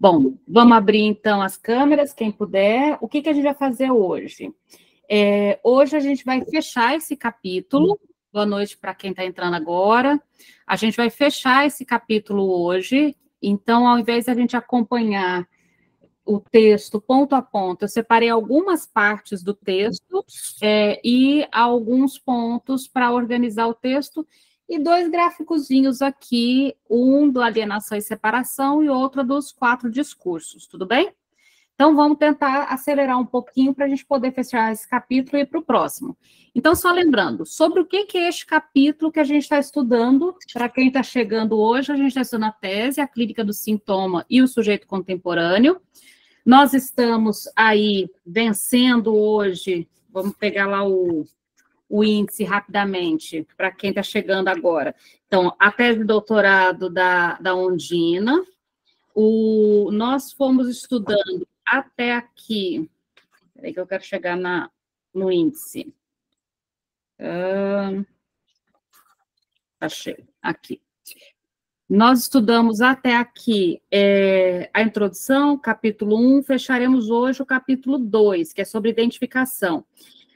Bom, vamos abrir então as câmeras, quem puder. O que a gente vai fazer hoje? Hoje a gente vai fechar esse capítulo. Boa noite para quem está entrando agora. A gente vai fechar esse capítulo hoje. Então, ao invés de a gente acompanhar o texto ponto a ponto, eu separei algumas partes do texto e alguns pontos para organizar o texto e 2 gráficozinhos aqui, um do alienação e separação e outro dos 4 discursos, tudo bem? Então, vamos tentar acelerar um pouquinho para a gente poder fechar esse capítulo e ir para o próximo. Então, só lembrando, sobre o que é este capítulo que a gente está estudando, para quem está chegando hoje, a gente está estudando a tese, a clínica do sintoma e o sujeito contemporâneo. Nós estamos aí vencendo hoje, vamos pegar lá o índice rapidamente, para quem está chegando agora. Então, a tese de doutorado da Ondina, nós fomos estudando até aqui, peraí que eu quero chegar no índice. Achei, aqui. Nós estudamos até aqui a introdução, capítulo 1, fecharemos hoje o capítulo 2, que é sobre identificação.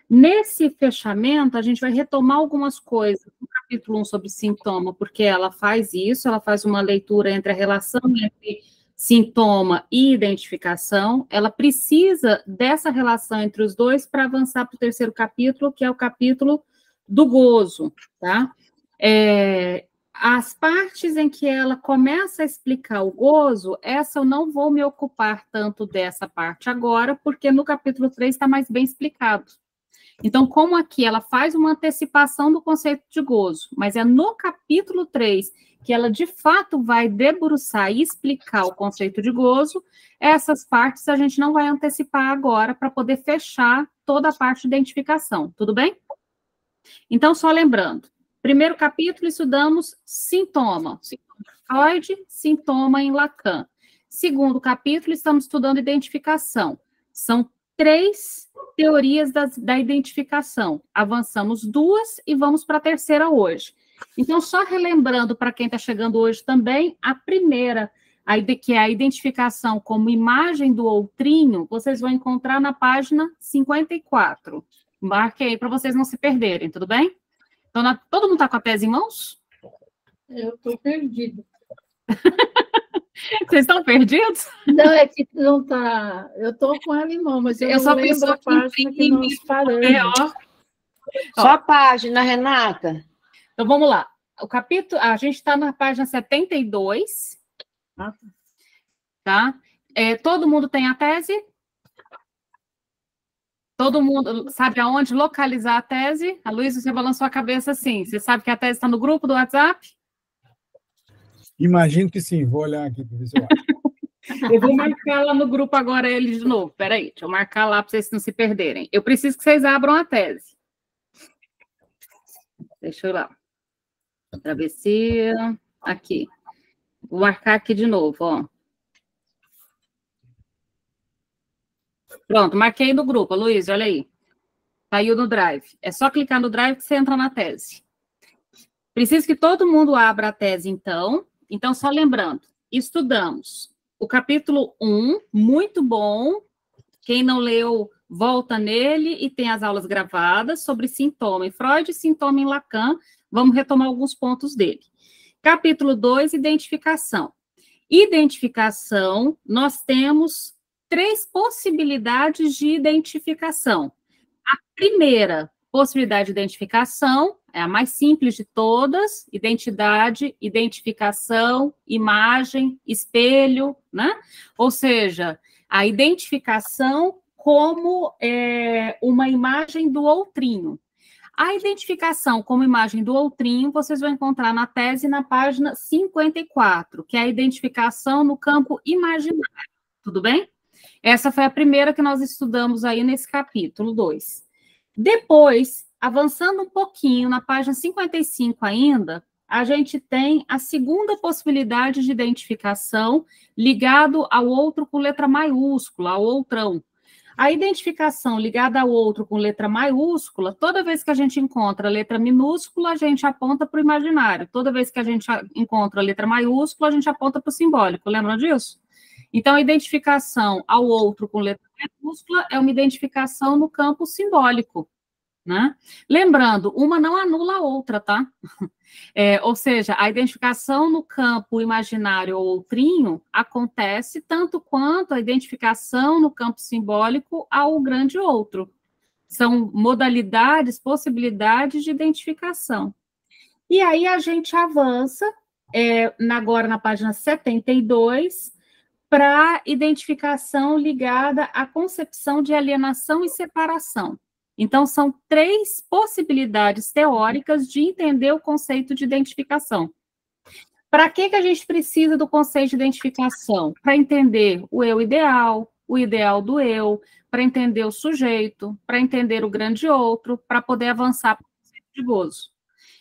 Nesse fechamento, a gente vai retomar algumas coisas no capítulo 1 sobre sintoma, porque ela faz isso, ela faz uma leitura entre a relação entre sintoma e identificação, ela precisa dessa relação entre os dois para avançar para o terceiro capítulo, que é o capítulo do gozo, tá? As partes em que ela começa a explicar o gozo, essa eu não vou me ocupar tanto dessa parte agora, porque no capítulo 3 está mais bem explicado. Então, como aqui ela faz uma antecipação do conceito de gozo, mas é no capítulo 3 que ela, de fato, vai debruçar e explicar o conceito de gozo, essas partes a gente não vai antecipar agora para poder fechar toda a parte de identificação, tudo bem? Então, só lembrando, primeiro capítulo estudamos sintoma, Freud, sintoma em Lacan. Segundo capítulo, estamos estudando identificação. São 3 teorias da identificação. Avançamos 2 e vamos para a terceira hoje. Então, só relembrando para quem está chegando hoje também, a primeira, que é a identificação como imagem do outrinho, vocês vão encontrar na página 54. Marquei aí para vocês não se perderem, tudo bem? Então, todo mundo está com a tese em mãos? Eu estou perdido. Vocês estão perdidos? Não, é que não está... Eu estou com ela em mão, mas eu não lembro a página que nós paramos. Só a página, Renata. Então, vamos lá. O capítulo... A gente está na página 72. Tá? Todo mundo tem a tese? Todo mundo sabe aonde localizar a tese? A Luísa, você balançou a cabeça assim. Você sabe que a tese está no grupo do WhatsApp? Imagino que sim. Vou olhar aqui para ver se eu acho. Eu vou marcar lá no grupo agora eles de novo. Peraí, deixa eu marcar lá para vocês não se perderem. Eu preciso que vocês abram a tese. Deixa eu ir lá. Travessia. Aqui. Vou marcar aqui de novo, ó. Pronto, marquei no grupo. Luiz, olha aí. Saiu no Drive. É só clicar no Drive que você entra na tese. Preciso que todo mundo abra a tese, então. Então, só lembrando, estudamos o capítulo 1, muito bom. Quem não leu, volta nele e tem as aulas gravadas sobre sintoma em Freud e sintoma em Lacan. Vamos retomar alguns pontos dele. Capítulo 2, identificação. Identificação, nós temos 3 possibilidades de identificação. A primeira possibilidade de identificação é a mais simples de todas: identidade, identificação, imagem, espelho, né? Ou seja, a identificação como uma imagem do outrinho. A identificação como imagem do outrinho, vocês vão encontrar na tese na página 54, que é a identificação no campo imaginário. Tudo bem? Essa foi a primeira que nós estudamos aí nesse capítulo 2. Depois, avançando um pouquinho, na página 55 ainda, a gente tem a segunda possibilidade de identificação ligado ao outro com letra maiúscula, ao outrão. A identificação ligada ao outro com letra maiúscula, toda vez que a gente encontra a letra minúscula, a gente aponta para o imaginário. Toda vez que a gente encontra a letra maiúscula, a gente aponta para o simbólico. Lembram disso? Então, a identificação ao outro com letra maiúscula é uma identificação no campo simbólico, né? Lembrando, uma não anula a outra, tá? Ou seja, a identificação no campo imaginário ou outrinho acontece tanto quanto a identificação no campo simbólico ao grande outro. São modalidades, possibilidades de identificação. E aí a gente avança, agora na página 72, para identificação ligada à concepção de alienação e separação. Então, são 3 possibilidades teóricas de entender o conceito de identificação. Para que a gente precisa do conceito de identificação? Para entender o eu ideal, o ideal do eu, para entender o sujeito, para entender o grande outro, para poder avançar para o conceito de gozo.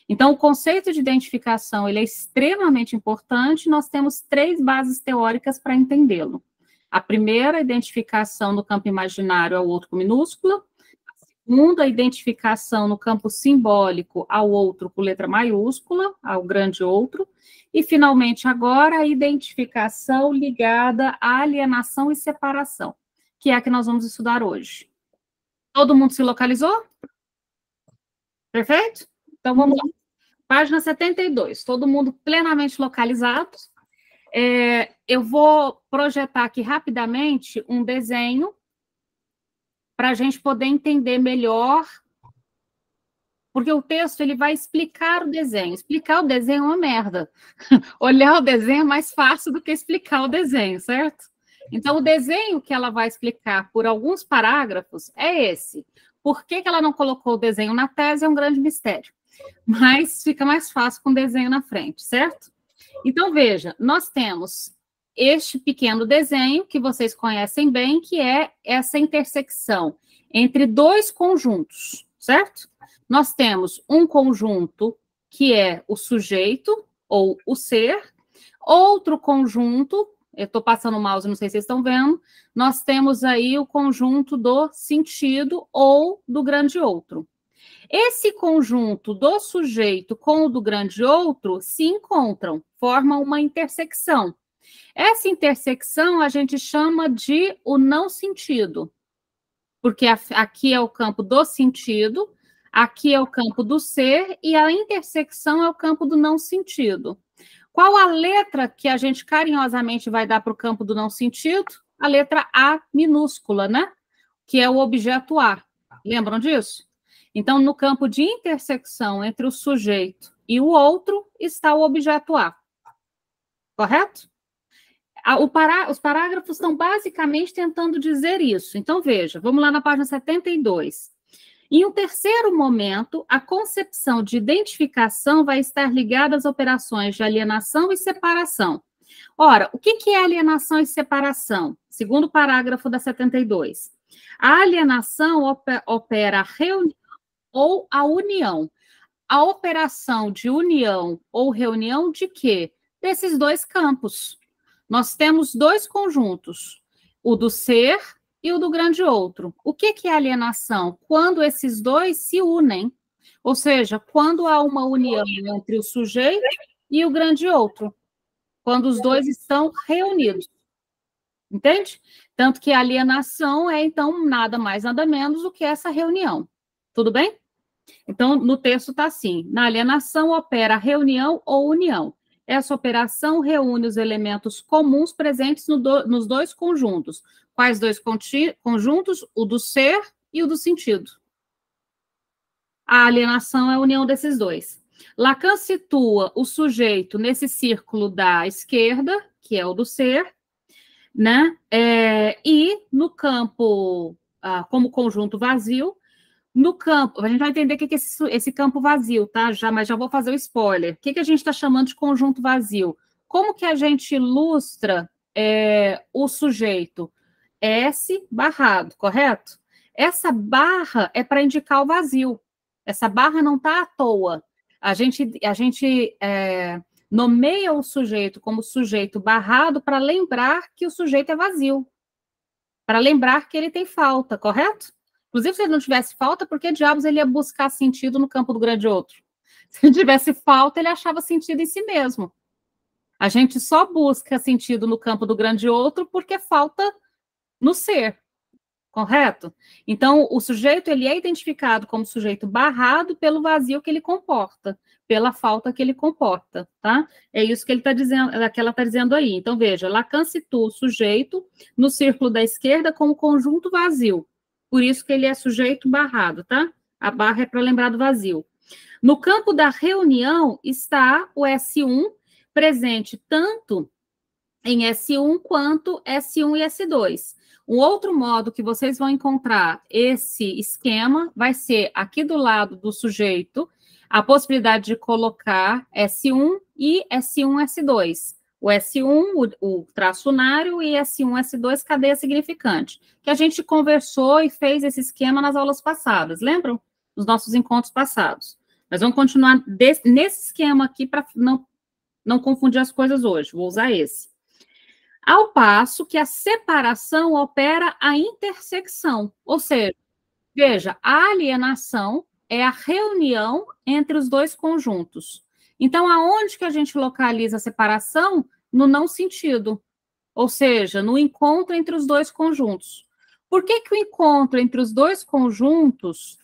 Então, o conceito de identificação ele é extremamente importante, nós temos 3 bases teóricas para entendê-lo. A primeira, a identificação no campo imaginário ao outro com minúscula. Segunda, a identificação no campo simbólico ao outro com letra maiúscula, ao grande outro. E, finalmente, agora, a identificação ligada à alienação e separação, que é a que nós vamos estudar hoje. Todo mundo se localizou? Perfeito? Então, vamos lá. Página 72, todo mundo plenamente localizado. Eu vou projetar aqui rapidamente um desenho para a gente poder entender melhor, porque o texto ele vai explicar o desenho. Explicar o desenho é uma merda. Olhar o desenho é mais fácil do que explicar o desenho, certo? Então, o desenho que ela vai explicar por alguns parágrafos é esse. Por que ela não colocou o desenho na tese é um grande mistério. Mas fica mais fácil com o desenho na frente, certo? Então, veja, nós temos este pequeno desenho, que vocês conhecem bem, que é essa intersecção entre 2 conjuntos, certo? Nós temos um conjunto que é o sujeito, ou o ser, outro conjunto, eu estou passando o mouse, não sei se vocês estão vendo, nós temos aí o conjunto do sentido ou do grande outro. Esse conjunto do sujeito com o do grande outro se encontram, formam uma intersecção. Essa intersecção a gente chama de o não sentido, porque aqui é o campo do sentido, aqui é o campo do ser, e a intersecção é o campo do não sentido. Qual a letra que a gente carinhosamente vai dar para o campo do não sentido? A letra A minúscula, né? Que é o objeto A. Lembram disso? Então, no campo de intersecção entre o sujeito e o outro está o objeto A. Correto? Os parágrafos estão basicamente tentando dizer isso. Então, veja, vamos lá na página 72. Em um terceiro momento, a concepção de identificação vai estar ligada às operações de alienação e separação. Ora, o que é alienação e separação? Segundo o parágrafo da 72. A alienação opera a reunião ou a união. A operação de união ou reunião de quê? Desses 2 campos. Nós temos 2 conjuntos, o do ser e o do grande outro. O que é alienação? Quando esses 2 se unem, ou seja, quando há uma união entre o sujeito e o grande outro, quando os 2 estão reunidos. Entende? Tanto que a alienação é, então, nada mais, nada menos do que essa reunião. Tudo bem? Então, no texto está assim, na alienação opera reunião ou união. Essa operação reúne os elementos comuns presentes nos 2 conjuntos. Quais 2 conjuntos? O do ser e o do sentido. A alienação é a união desses 2. Lacan situa o sujeito nesse círculo da esquerda, que é o do ser, né? E no campo, como conjunto vazio, no campo, a gente vai entender o que é esse campo vazio, tá? Mas já vou fazer o spoiler. O que a gente está chamando de conjunto vazio? Como que a gente ilustra o sujeito? S barrado, correto? Essa barra é para indicar o vazio. Essa barra não está à toa. A gente nomeia o sujeito como sujeito barrado para lembrar que o sujeito é vazio. Para lembrar que ele tem falta, correto? Inclusive, se ele não tivesse falta, por que diabos ele ia buscar sentido no campo do grande outro? Se ele tivesse falta, ele achava sentido em si mesmo. A gente só busca sentido no campo do grande outro porque falta no ser, correto? Então, o sujeito ele é identificado como sujeito barrado pelo vazio que ele comporta, pela falta que ele comporta, tá? É isso que ele está dizendo, que ela está dizendo aí. Então, veja, Lacan situa o sujeito no círculo da esquerda como conjunto vazio. Por isso que ele é sujeito barrado, tá? A barra é para lembrar do vazio. No campo da reunião está o S1 presente tanto em S1 quanto S1 e S2. Um outro modo que vocês vão encontrar esse esquema vai ser aqui do lado do sujeito, a possibilidade de colocar S1 e S1, S2. O S1, o traço unário, e S1, S2, cadeia significante. Que a gente conversou e fez esse esquema nas aulas passadas, lembram? Nos nossos encontros passados. Mas vamos continuar nesse esquema aqui para não confundir as coisas hoje. Vou usar esse. Ao passo que a separação opera a intersecção. Ou seja, veja, a alienação é a reunião entre os dois conjuntos. Então, aonde que a gente localiza a separação? No não sentido. Ou seja, no encontro entre os dois conjuntos. Por que que o encontro entre os dois conjuntos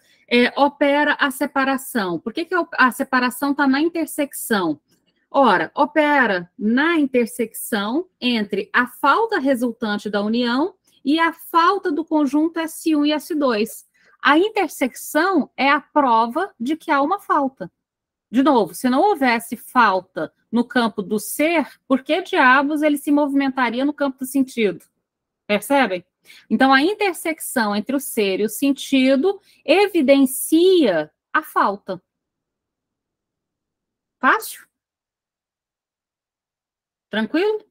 opera a separação? Por que que a separação está na intersecção? Ora, opera na intersecção entre a falta resultante da união e a falta do conjunto S1 e S2. A intersecção é a prova de que há uma falta. De novo, se não houvesse falta no campo do ser, por que diabos ele se movimentaria no campo do sentido? Percebem? Então, a intersecção entre o ser e o sentido evidencia a falta. Fácil? Tranquilo?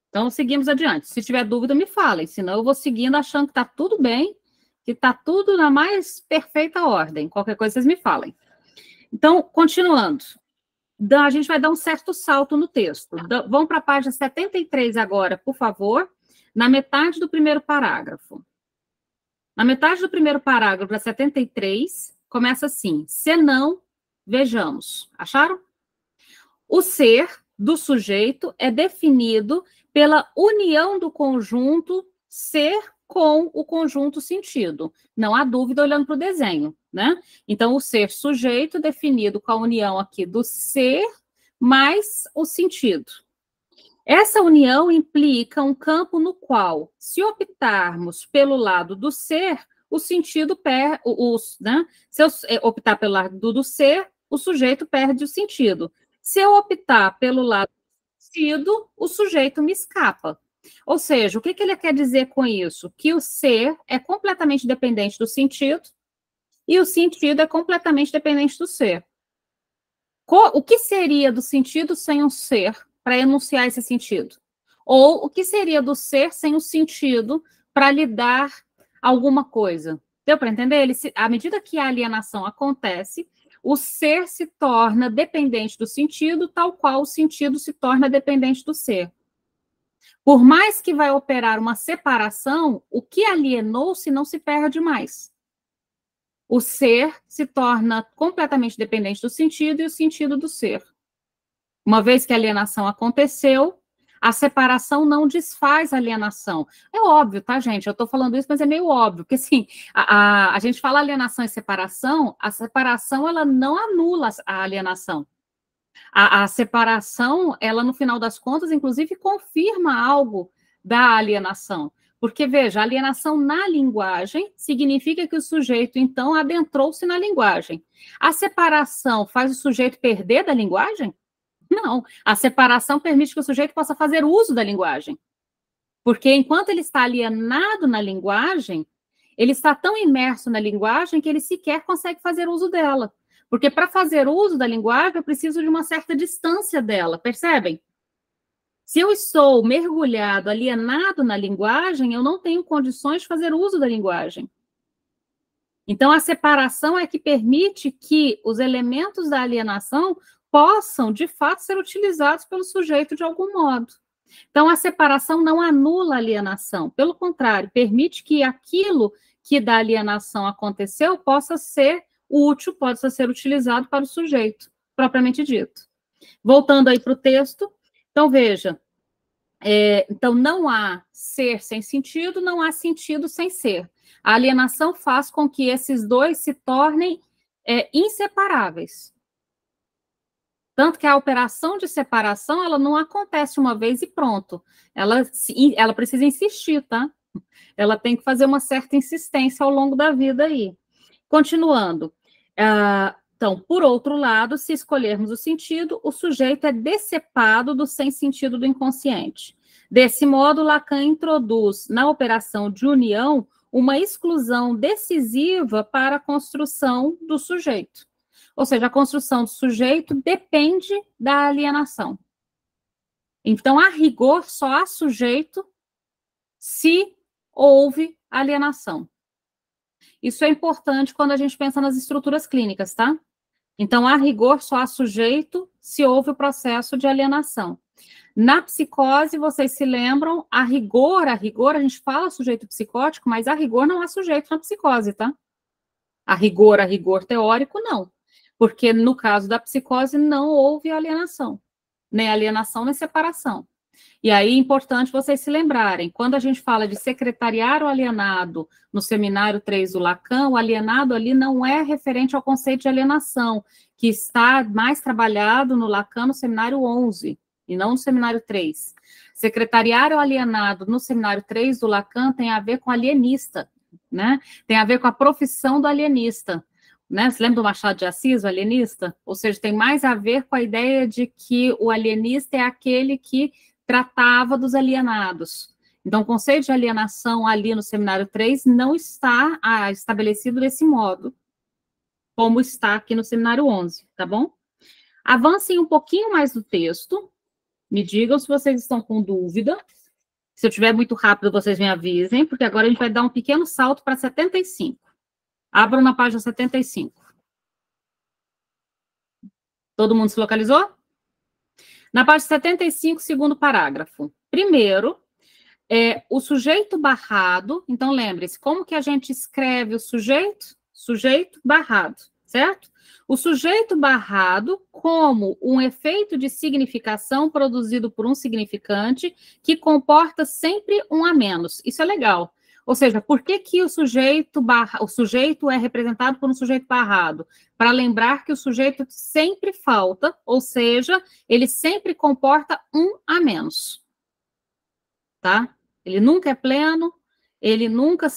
Então, seguimos adiante. Se tiver dúvida, me falem, senão eu vou seguindo achando que está tudo bem, que está tudo na mais perfeita ordem. Qualquer coisa, vocês me falem. Então, continuando. A gente vai dar um certo salto no texto. Vamos para a página 73 agora, por favor, na metade do primeiro parágrafo. Na metade do primeiro parágrafo, da 73, começa assim: senão, vejamos. Acharam? O ser do sujeito é definido pela união do conjunto ser com o conjunto sentido. Não há dúvida olhando para o desenho, né? Então, o ser sujeito definido com a união aqui do ser mais o sentido. Essa união implica um campo no qual, se optarmos pelo lado do ser, o sentido perde, né? Se eu optar pelo lado do ser, o sujeito perde o sentido. Se eu optar pelo lado do sentido, o sujeito me escapa. Ou seja, o que ele quer dizer com isso? Que o ser é completamente dependente do sentido e o sentido é completamente dependente do ser. O que seria do sentido sem um ser para enunciar esse sentido? Ou o que seria do ser sem o sentido para lhe dar alguma coisa? Deu para entender? À medida que a alienação acontece, o ser se torna dependente do sentido, tal qual o sentido se torna dependente do ser. Por mais que vai operar uma separação, o que alienou-se não se perde mais. O ser se torna completamente dependente do sentido e o sentido do ser. Uma vez que a alienação aconteceu, a separação não desfaz a alienação. É óbvio, tá, gente? Eu estou falando isso, mas é meio óbvio, porque assim, a gente fala alienação e separação, a separação ela não anula a alienação. A separação, ela, no final das contas, inclusive, confirma algo da alienação. Porque, veja, a alienação na linguagem significa que o sujeito, então, adentrou-se na linguagem. A separação faz o sujeito perder da linguagem? Não. A separação permite que o sujeito possa fazer uso da linguagem. Porque, enquanto ele está alienado na linguagem, ele está tão imerso na linguagem que ele sequer consegue fazer uso dela. Porque para fazer uso da linguagem, eu preciso de uma certa distância dela, percebem? Se eu estou mergulhado, alienado na linguagem, eu não tenho condições de fazer uso da linguagem. Então, a separação é que permite que os elementos da alienação possam, de fato, ser utilizados pelo sujeito de algum modo. Então, a separação não anula a alienação, pelo contrário, permite que aquilo que da alienação aconteceu possa ser útil, pode ser utilizado para o sujeito, propriamente dito. Voltando aí para o texto, então veja, então não há ser sem sentido, não há sentido sem ser. A alienação faz com que esses dois se tornem inseparáveis. Tanto que a operação de separação, ela não acontece uma vez e pronto. Ela precisa insistir, tá? Ela tem que fazer uma certa insistência ao longo da vida aí. Continuando. Então, por outro lado, se escolhermos o sentido, o sujeito é decepado do sem sentido do inconsciente. Desse modo, Lacan introduz na operação de união uma exclusão decisiva para a construção do sujeito. Ou seja, a construção do sujeito depende da alienação. Então, a rigor, só há sujeito se houve alienação. Isso é importante quando a gente pensa nas estruturas clínicas, tá? Então, a rigor, só há sujeito se houve o processo de alienação. Na psicose, vocês se lembram, a rigor, a gente fala sujeito psicótico, mas a rigor não há sujeito na psicose, tá? A rigor teórico, não. Porque no caso da psicose não houve alienação. Nem alienação, nem separação. E aí é importante vocês se lembrarem, quando a gente fala de secretariar o alienado no seminário 3 do Lacan, o alienado ali não é referente ao conceito de alienação, que está mais trabalhado no Lacan no seminário 11, e não no seminário 3. Secretariar o alienado no seminário 3 do Lacan tem a ver com alienista, né? Tem a ver com a profissão do alienista. Né? Você lembra do Machado de Assis, o alienista? Ou seja, tem mais a ver com a ideia de que o alienista é aquele que tratava dos alienados. Então, o conceito de alienação ali no seminário 3 não está estabelecido desse modo, como está aqui no seminário 11, tá bom? Avancem um pouquinho mais no texto, me digam se vocês estão com dúvida. Se eu estiver muito rápido, vocês me avisem, porque agora a gente vai dar um pequeno salto para 75. Abram na página 75. Todo mundo se localizou? Na página 75, segundo parágrafo. Primeiro, o sujeito barrado. Então, lembre-se, como que a gente escreve o sujeito? Sujeito barrado, certo? O sujeito barrado como um efeito de significação produzido por um significante que comporta sempre um a menos. Isso é legal. Ou seja, por que o sujeito é representado por um sujeito barrado? Para lembrar que o sujeito sempre falta, ou seja, ele sempre comporta um a menos. Tá? Ele nunca é pleno, ele nunca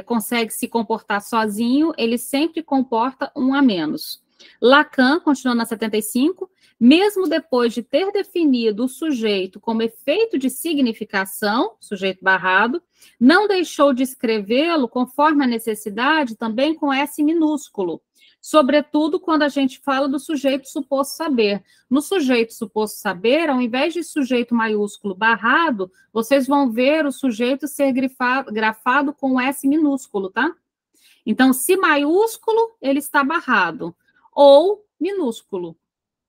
consegue se comportar sozinho, ele sempre comporta um a menos. Lacan, continuando na 75, mesmo depois de ter definido o sujeito como efeito de significação, sujeito barrado, não deixou de escrevê-lo conforme a necessidade também com S minúsculo, sobretudo quando a gente fala do sujeito suposto saber. No sujeito suposto saber, ao invés de sujeito maiúsculo barrado, vocês vão ver o sujeito ser grafado com S minúsculo, tá? Então, se maiúsculo, ele está barrado, ou minúsculo.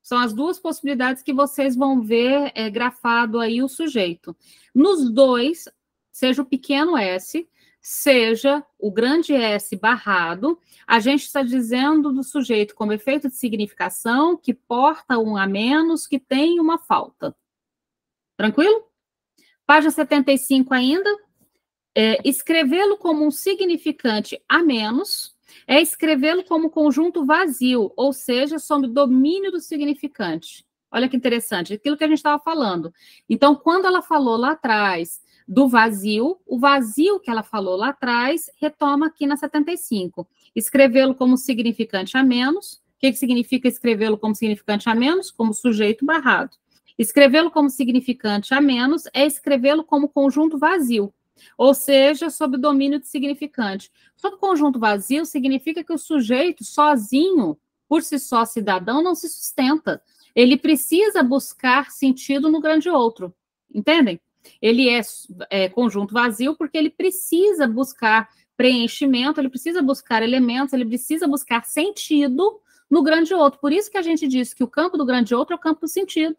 São as duas possibilidades que vocês vão ver grafado aí o sujeito. Nos dois, seja o pequeno s, seja o grande S barrado, a gente está dizendo do sujeito como efeito de significação, que porta um a menos, que tem uma falta. Tranquilo? Página 75 ainda. Escrevê-lo como um significante a menos é escrevê-lo como conjunto vazio, ou seja, sob domínio do significante. Olha que interessante, aquilo que a gente estava falando. Então, quando ela falou lá atrás do vazio, o vazio que ela falou lá atrás retoma aqui na 75. Escrevê-lo como significante a menos. O que significa escrevê-lo como significante a menos? Como sujeito barrado. Escrevê-lo como significante a menos é escrevê-lo como conjunto vazio, ou seja, sob domínio de significante. Sob conjunto vazio significa que o sujeito sozinho, por si só cidadão, não se sustenta. Ele precisa buscar sentido no grande outro, entendem? Ele é conjunto vazio porque ele precisa buscar preenchimento, ele precisa buscar elementos, ele precisa buscar sentido no grande outro. Por isso que a gente diz que o campo do grande outro é o campo do sentido.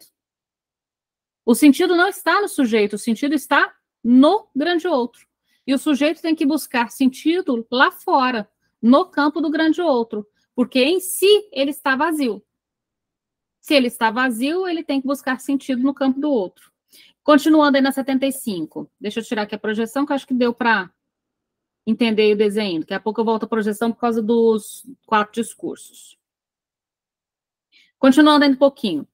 O sentido não está no sujeito, o sentido está no grande outro. E o sujeito tem que buscar sentido lá fora, no campo do grande outro, porque em si ele está vazio. Se ele está vazio, ele tem que buscar sentido no campo do outro. Continuando aí na 75. Deixa eu tirar aqui a projeção, que eu acho que deu para entender o desenho. Daqui a pouco eu volto à projeção por causa dos 4 discursos. Continuando ainda um pouquinho.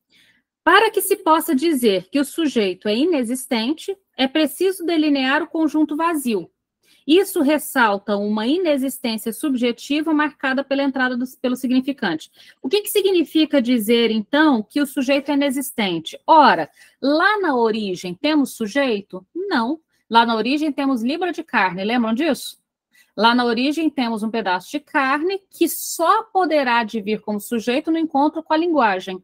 Para que se possa dizer que o sujeito é inexistente, é preciso delinear o conjunto vazio. Isso ressalta uma inexistência subjetiva marcada pela entrada pelo significante. O que significa dizer, então, que o sujeito é inexistente? Ora, lá na origem temos sujeito? Não. Lá na origem temos libra de carne, lembram disso? Lá na origem temos um pedaço de carne que só poderá advir como sujeito no encontro com a linguagem.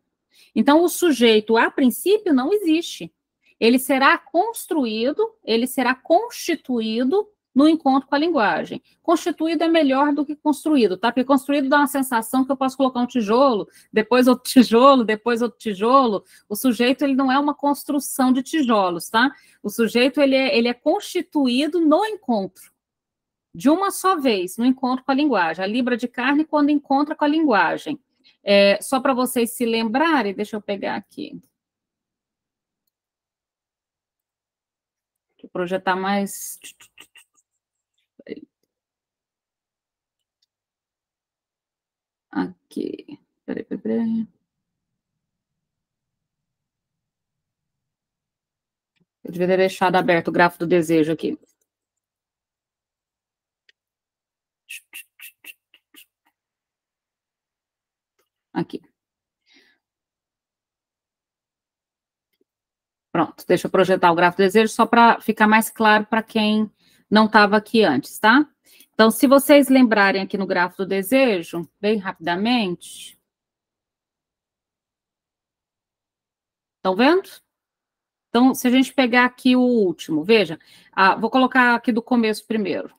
Então, o sujeito, a princípio, não existe. Ele será construído, ele será constituído no encontro com a linguagem. Constituído é melhor do que construído, tá? Porque construído dá uma sensação que eu posso colocar um tijolo, depois outro tijolo, depois outro tijolo. O sujeito, ele não é uma construção de tijolos, tá? O sujeito, ele é constituído no encontro, de uma só vez, no encontro com a linguagem. A libra de carne, quando encontra com a linguagem. Só para vocês se lembrarem, deixa eu pegar aqui. Vou projetar mais... Aqui. Peraí. Eu devia ter deixado aberto o gráfico do desejo aqui. Aqui. Pronto, deixa eu projetar o gráfico do desejo só para ficar mais claro para quem não estava aqui antes, tá? Então, se vocês lembrarem aqui no gráfico do desejo, bem rapidamente. Estão vendo? Então, se a gente pegar aqui o último, veja, vou colocar aqui do começo primeiro.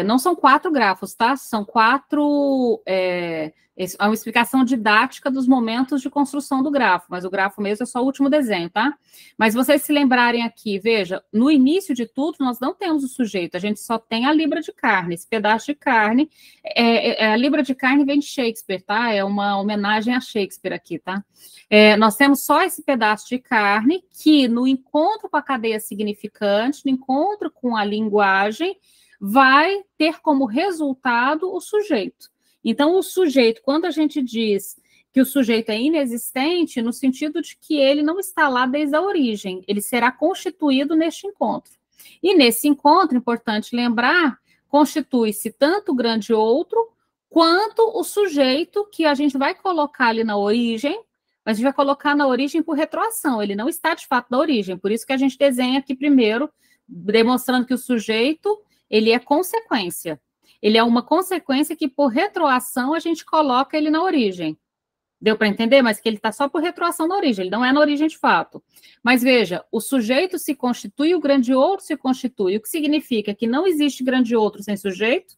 Não são 4 grafos, tá? São 4... é uma explicação didática dos momentos de construção do grafo, mas o grafo mesmo é só o último desenho, tá? Mas vocês se lembrarem aqui, veja, no início de tudo, nós não temos o sujeito, a gente só tem a libra de carne, esse pedaço de carne. A libra de carne vem de Shakespeare, tá? É uma homenagem a Shakespeare aqui, tá? Nós temos só esse pedaço de carne que, no encontro com a cadeia significante, no encontro com a linguagem, vai ter como resultado o sujeito. Então, o sujeito, quando a gente diz que o sujeito é inexistente, no sentido de que ele não está lá desde a origem, ele será constituído neste encontro. E nesse encontro, importante lembrar, constitui-se tanto o grande outro, quanto o sujeito que a gente vai colocar ali na origem, mas a gente vai colocar na origem por retroação, ele não está de fato na origem, por isso que a gente desenha aqui primeiro, demonstrando que o sujeito, ele é consequência. Ele é uma consequência que, por retroação, a gente coloca ele na origem. Deu para entender? Mas que ele está só por retroação na origem, ele não é na origem de fato. Mas veja, o sujeito se constitui, o grande outro se constitui, o que significa que não existe grande outro sem sujeito,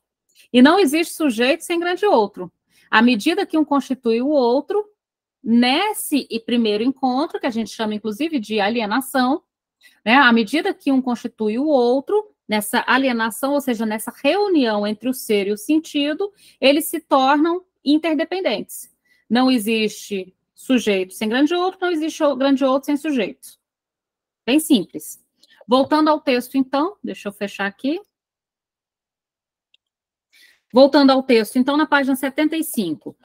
e não existe sujeito sem grande outro. À medida que um constitui o outro, nesse primeiro encontro, que a gente chama, inclusive, de alienação, né? À medida que um constitui o outro, nessa alienação, ou seja, nessa reunião entre o ser e o sentido, eles se tornam interdependentes. Não existe sujeito sem grande outro, não existe grande outro sem sujeito. Bem simples. Voltando ao texto, então, deixa eu fechar aqui. Voltando ao texto, então, na página 75,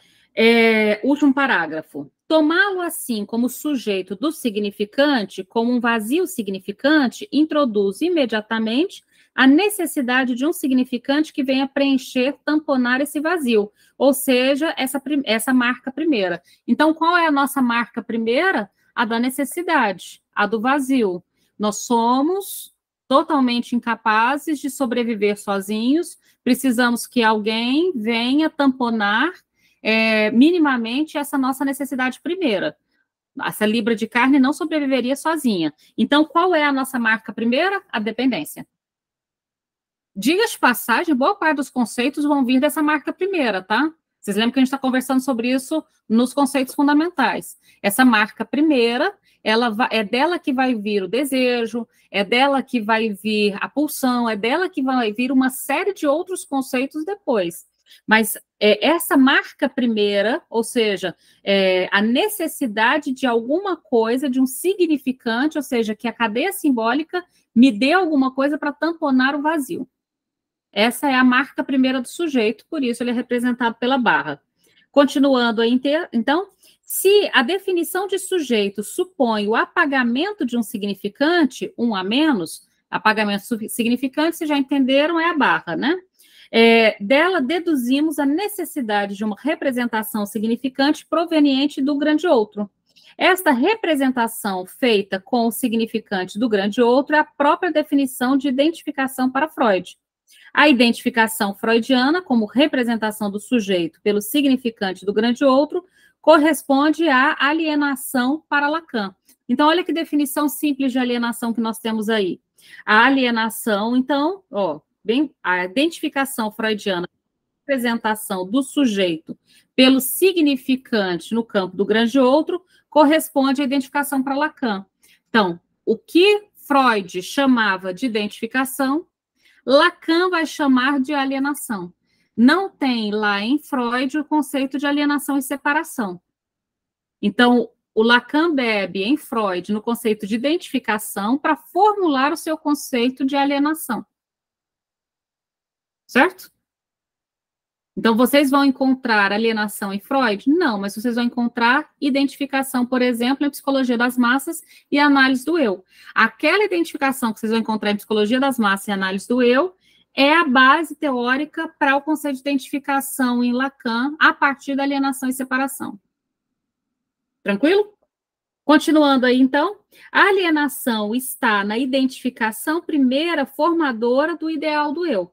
último parágrafo. Tomá-lo assim como sujeito do significante, como um vazio significante, introduz imediatamente a necessidade de um significante que venha preencher, tamponar esse vazio, ou seja, essa marca primeira. Então, qual é a nossa marca primeira? A da necessidade, a do vazio. Nós somos totalmente incapazes de sobreviver sozinhos, precisamos que alguém venha tamponar minimamente essa nossa necessidade primeira. Essa libra de carne não sobreviveria sozinha. Então, qual é a nossa marca primeira? A dependência. Diga-se de passagem, boa parte dos conceitos vão vir dessa marca primeira, tá? Vocês lembram que a gente está conversando sobre isso nos conceitos fundamentais. Essa marca primeira, é dela que vai vir o desejo, é dela que vai vir a pulsão, é dela que vai vir uma série de outros conceitos depois. Mas essa marca primeira, ou seja, a necessidade de alguma coisa, de um significante, ou seja, que a cadeia simbólica me dê alguma coisa para tamponar o vazio. Essa é a marca primeira do sujeito, por isso ele é representado pela barra. Continuando aí, então, se a definição de sujeito supõe o apagamento de um significante, um a menos, apagamento significante, vocês já entenderam, é a barra, né? Dela deduzimos a necessidade de uma representação significante proveniente do grande outro. Esta representação feita com o significante do grande outro é a própria definição de identificação para Freud. A identificação freudiana, como representação do sujeito pelo significante do grande outro, corresponde à alienação para Lacan. Então, olha que definição simples de alienação que nós temos aí. A alienação, então, a identificação freudiana, representação do sujeito pelo significante no campo do grande outro, corresponde à identificação para Lacan. Então, o que Freud chamava de identificação, Lacan vai chamar de alienação. Não tem lá em Freud o conceito de alienação e separação. Então, o Lacan bebe em Freud no conceito de identificação para formular o seu conceito de alienação. Certo? Então, vocês vão encontrar alienação em Freud? Não, mas vocês vão encontrar identificação, por exemplo, em Psicologia das Massas e Análise do Eu. Aquela identificação que vocês vão encontrar em Psicologia das Massas e Análise do Eu é a base teórica para o conceito de identificação em Lacan a partir da alienação e separação. Tranquilo? Continuando aí, então, a alienação está na identificação primeira formadora do ideal do eu.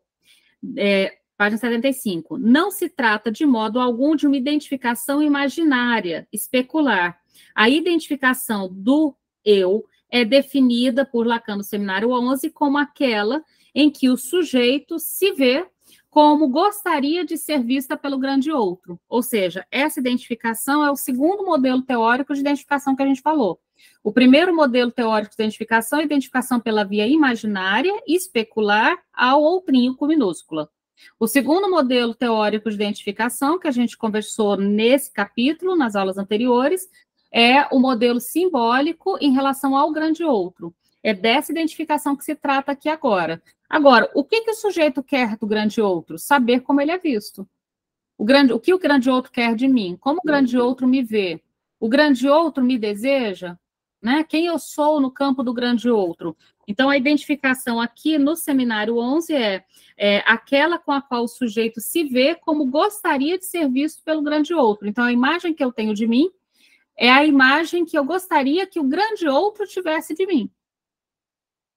Página 75. Não se trata de modo algum de uma identificação imaginária, especular. A identificação do eu é definida por Lacan no Seminário 11 como aquela em que o sujeito se vê como gostaria de ser vista pelo grande outro. Ou seja, essa identificação é o segundo modelo teórico de identificação que a gente falou. O primeiro modelo teórico de identificação é a identificação pela via imaginária, especular, ao outrinho com minúscula. O segundo modelo teórico de identificação, que a gente conversou nesse capítulo, nas aulas anteriores, é o modelo simbólico em relação ao grande outro. É dessa identificação que se trata aqui agora. Agora, o que o sujeito quer do grande outro? Saber como ele é visto. O que o grande outro quer de mim? Como o grande outro me vê? O grande outro me deseja? Né? Quem eu sou no campo do grande outro? Então, a identificação aqui no Seminário 11 é aquela com a qual o sujeito se vê como gostaria de ser visto pelo grande outro. Então, a imagem que eu tenho de mim é a imagem que eu gostaria que o grande outro tivesse de mim.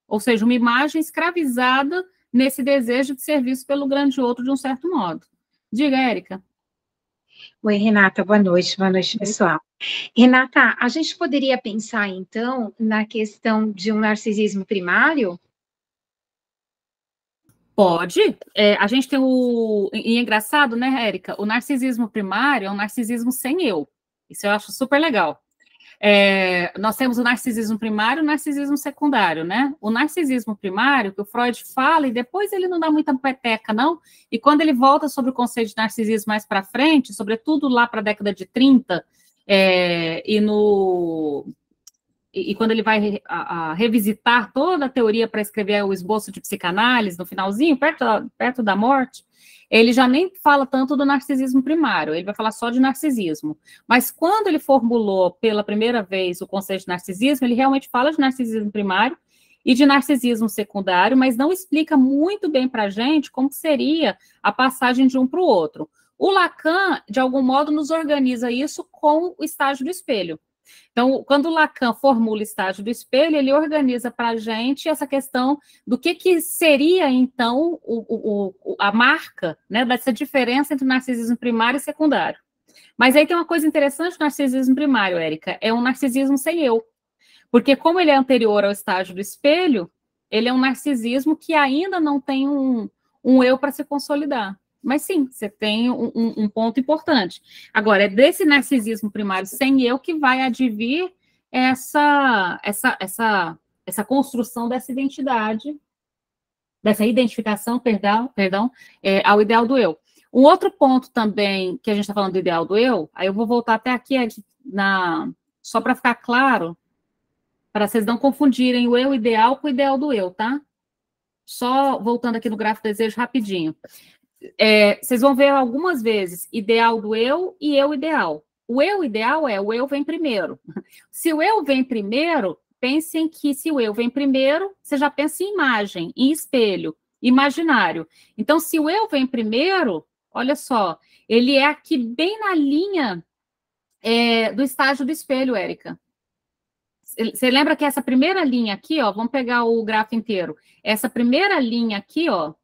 Ou seja, uma imagem escravizada nesse desejo de ser visto pelo grande outro de um certo modo. Diga, Érica. Oi, Renata, boa noite, pessoal. Renata, a gente poderia pensar, então, na questão de um narcisismo primário? Pode. A gente tem E é engraçado, né, Érica? O narcisismo primário é um narcisismo sem eu. Isso eu acho super legal. Nós temos o narcisismo primário e o narcisismo secundário, né? O narcisismo primário, que o Freud fala, e depois ele não dá muita peteca, não, e quando ele volta sobre o conceito de narcisismo mais para frente, sobretudo lá para a década de 30, e quando ele vai revisitar toda a teoria para escrever o esboço de psicanálise, no finalzinho, perto da morte, ele já nem fala tanto do narcisismo primário, ele vai falar só de narcisismo. Mas quando ele formulou pela primeira vez o conceito de narcisismo, ele realmente fala de narcisismo primário e de narcisismo secundário, mas não explica muito bem para a gente como seria a passagem de um para o outro. O Lacan, de algum modo, nos organiza isso com o estágio do espelho. Então, quando o Lacan formula o estágio do espelho, ele organiza para a gente essa questão do que seria, então, a marca, né, dessa diferença entre narcisismo primário e secundário. Mas aí tem uma coisa interessante do narcisismo primário, Érica, é um narcisismo sem eu. Porque como ele é anterior ao estágio do espelho, ele é um narcisismo que ainda não tem um eu para se consolidar. Mas sim, você tem um ponto importante. Agora, é desse narcisismo primário sem eu que vai advir essa construção dessa identidade, dessa identificação, perdão, ao ideal do eu. Um outro ponto também, que a gente está falando do ideal do eu, aí eu vou voltar até aqui, só para ficar claro, para vocês não confundirem o eu ideal com o ideal do eu, tá? Só voltando aqui no gráfico do desejo rapidinho. Vocês vão ver algumas vezes ideal do eu e eu ideal. O eu ideal o eu vem primeiro. Se o eu vem primeiro, pensem que se o eu vem primeiro, você já pensa em imagem, em espelho, imaginário. Então, se o eu vem primeiro, olha só, ele é aqui bem na linha do estágio do espelho, Érica. Você lembra que essa primeira linha aqui, ó, vamos pegar o gráfico inteiro. Essa primeira linha aqui, ó,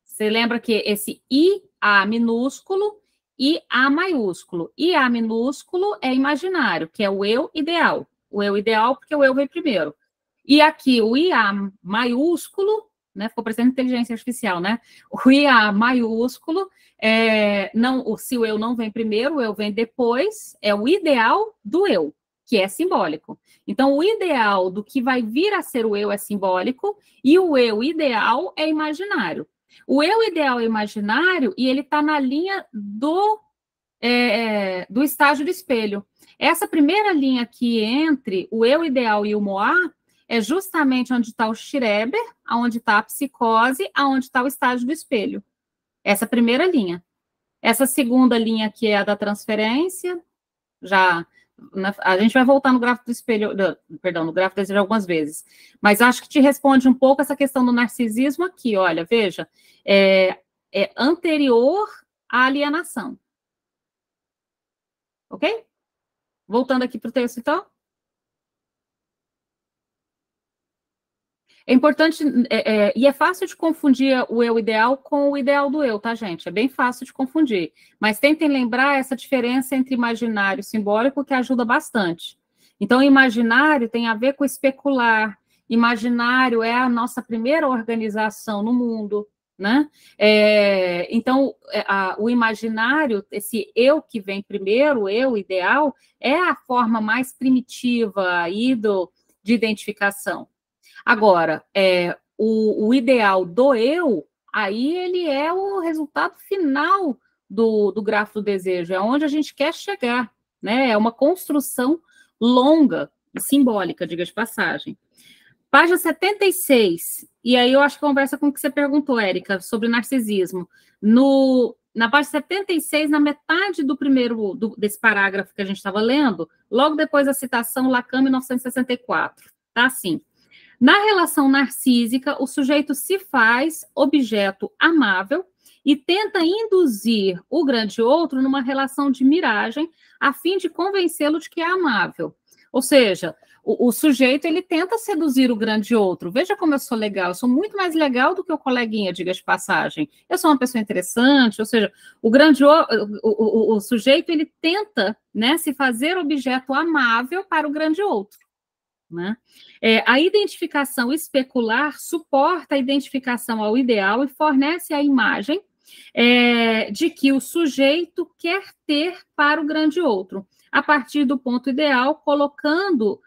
você lembra que esse IA minúsculo, IA maiúsculo. IA minúsculo é imaginário, que é o eu ideal. O eu ideal porque o eu vem primeiro. E aqui o IA maiúsculo, né, ficou parecendo inteligência artificial, né? O IA maiúsculo, se o eu não vem primeiro, o eu vem depois, é o ideal do eu, que é simbólico. Então, o ideal do que vai vir a ser o eu é simbólico e o eu ideal é imaginário. O eu ideal é imaginário e ele está na linha do estágio do espelho. Essa primeira linha aqui entre o eu ideal e o Moá é justamente onde está o Schreber, onde está a psicose, onde está o estágio do espelho. Essa primeira linha. Essa segunda linha aqui é a da transferência, a gente vai voltar no gráfico do espelho, no gráfico do desejo algumas vezes, mas acho que te responde um pouco essa questão do narcisismo aqui, olha, veja, é anterior à alienação. Ok? Voltando aqui para o texto, então. É importante, e é fácil de confundir o eu ideal com o ideal do eu, tá, gente? É bem fácil de confundir. Mas tentem lembrar essa diferença entre imaginário e simbólico, que ajuda bastante. Então, imaginário tem a ver com especular. Imaginário é a nossa primeira organização no mundo, né? Então, o imaginário, esse eu que vem primeiro, o eu ideal, é a forma mais primitiva aí de identificação. Agora, o ideal do eu, aí ele é o resultado final do gráfico do desejo, é onde a gente quer chegar, né? É uma construção longa e simbólica, diga de passagem. Página 76, e aí eu acho que conversa com o que você perguntou, Érica, sobre narcisismo. Na página 76, na metade desse parágrafo que a gente estava lendo, logo depois da citação Lacan, 1964, tá assim. Na relação narcísica, o sujeito se faz objeto amável e tenta induzir o grande outro numa relação de miragem a fim de convencê-lo de que é amável. Ou seja, o sujeito ele tenta seduzir o grande outro. Veja como eu sou legal, eu sou muito mais legal do que o coleguinha, diga de passagem. Eu sou uma pessoa interessante, ou seja, o sujeito ele tenta, né, se fazer objeto amável para o grande outro. Né? A identificação especular suporta a identificação ao ideal e fornece a imagem de que o sujeito quer ter para o grande outro, a partir do ponto ideal, colocado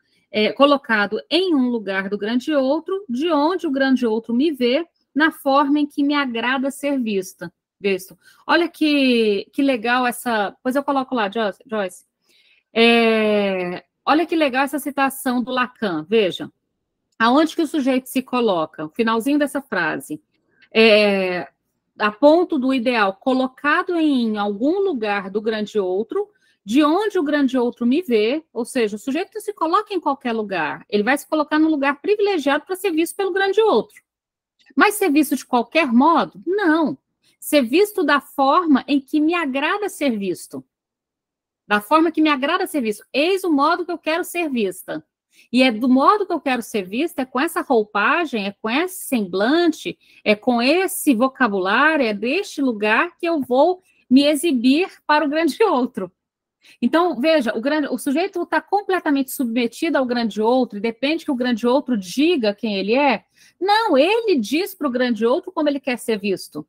em um lugar do grande outro, de onde o grande outro me vê, na forma em que me agrada ser visto. Olha que legal essa... Pois eu coloco lá, Joyce. Olha que legal essa citação do Lacan, veja. Aonde que o sujeito se coloca? O finalzinho dessa frase. A ponto do ideal, colocado em algum lugar do grande outro, de onde o grande outro me vê, ou seja, o sujeito se coloca em qualquer lugar, ele vai se colocar num lugar privilegiado para ser visto pelo grande outro. Mas ser visto de qualquer modo? Não. Ser visto da forma em que me agrada ser visto. Da forma que me agrada ser visto. Eis o modo que eu quero ser vista. E é do modo que eu quero ser vista, é com essa roupagem, é com esse semblante, é com esse vocabulário, é deste lugar que eu vou me exibir para o grande outro. Então, veja, o sujeito está completamente submetido ao grande outro e depende que o grande outro diga quem ele é. Não, ele diz para o grande outro como ele quer ser visto.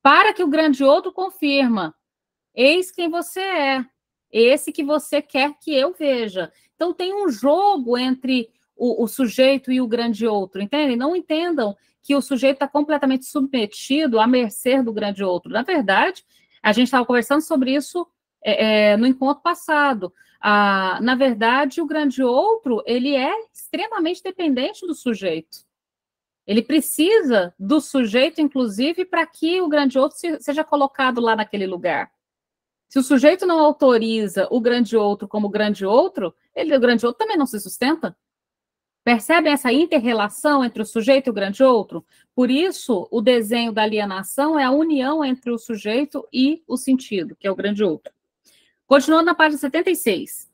Para que o grande outro confirma. Eis quem você é. Esse que você quer que eu veja. Então, tem um jogo entre o sujeito e o grande outro, entendem? Não entendam que o sujeito está completamente submetido à mercê do grande outro. Na verdade, A gente estava conversando sobre isso no encontro passado. Na verdade, o grande outro, ele é extremamente dependente do sujeito. Ele precisa do sujeito, inclusive, para que o grande outro seja colocado lá naquele lugar. Se o sujeito não autoriza o grande outro como grande outro, o grande outro também não se sustenta. Percebem essa inter-relação entre o sujeito e o grande outro? Por isso, o desenho da alienação é a união entre o sujeito e o sentido, que é o grande outro. Continuando na página 76.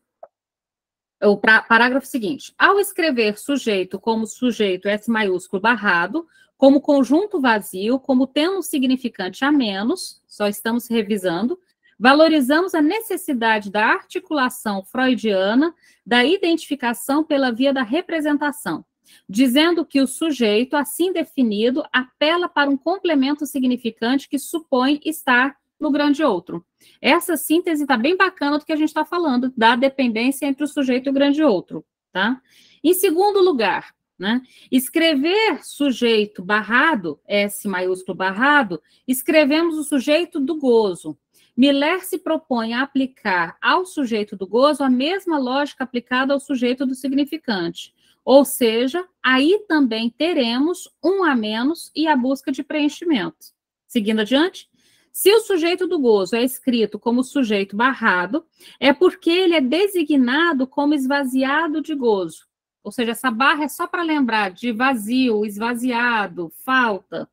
O parágrafo seguinte. Ao escrever sujeito como sujeito S maiúsculo barrado, como conjunto vazio, como tendo um significante a menos, só estamos revisando, valorizamos a necessidade da articulação freudiana da identificação pela via da representação, dizendo que o sujeito, assim definido, apela para um complemento significante que supõe estar no grande outro. Essa síntese está bem bacana do que a gente está falando, da dependência entre o sujeito e o grande outro, tá? Em segundo lugar, né, escrever sujeito barrado, S maiúsculo barrado, escrevemos o sujeito do gozo. Miller se propõe a aplicar ao sujeito do gozo a mesma lógica aplicada ao sujeito do significante. Ou seja, aí também teremos um a menos e a busca de preenchimento. Seguindo adiante, se o sujeito do gozo é escrito como sujeito barrado, é porque ele é designado como esvaziado de gozo. Ou seja, essa barra é só para lembrar de vazio, esvaziado, falta.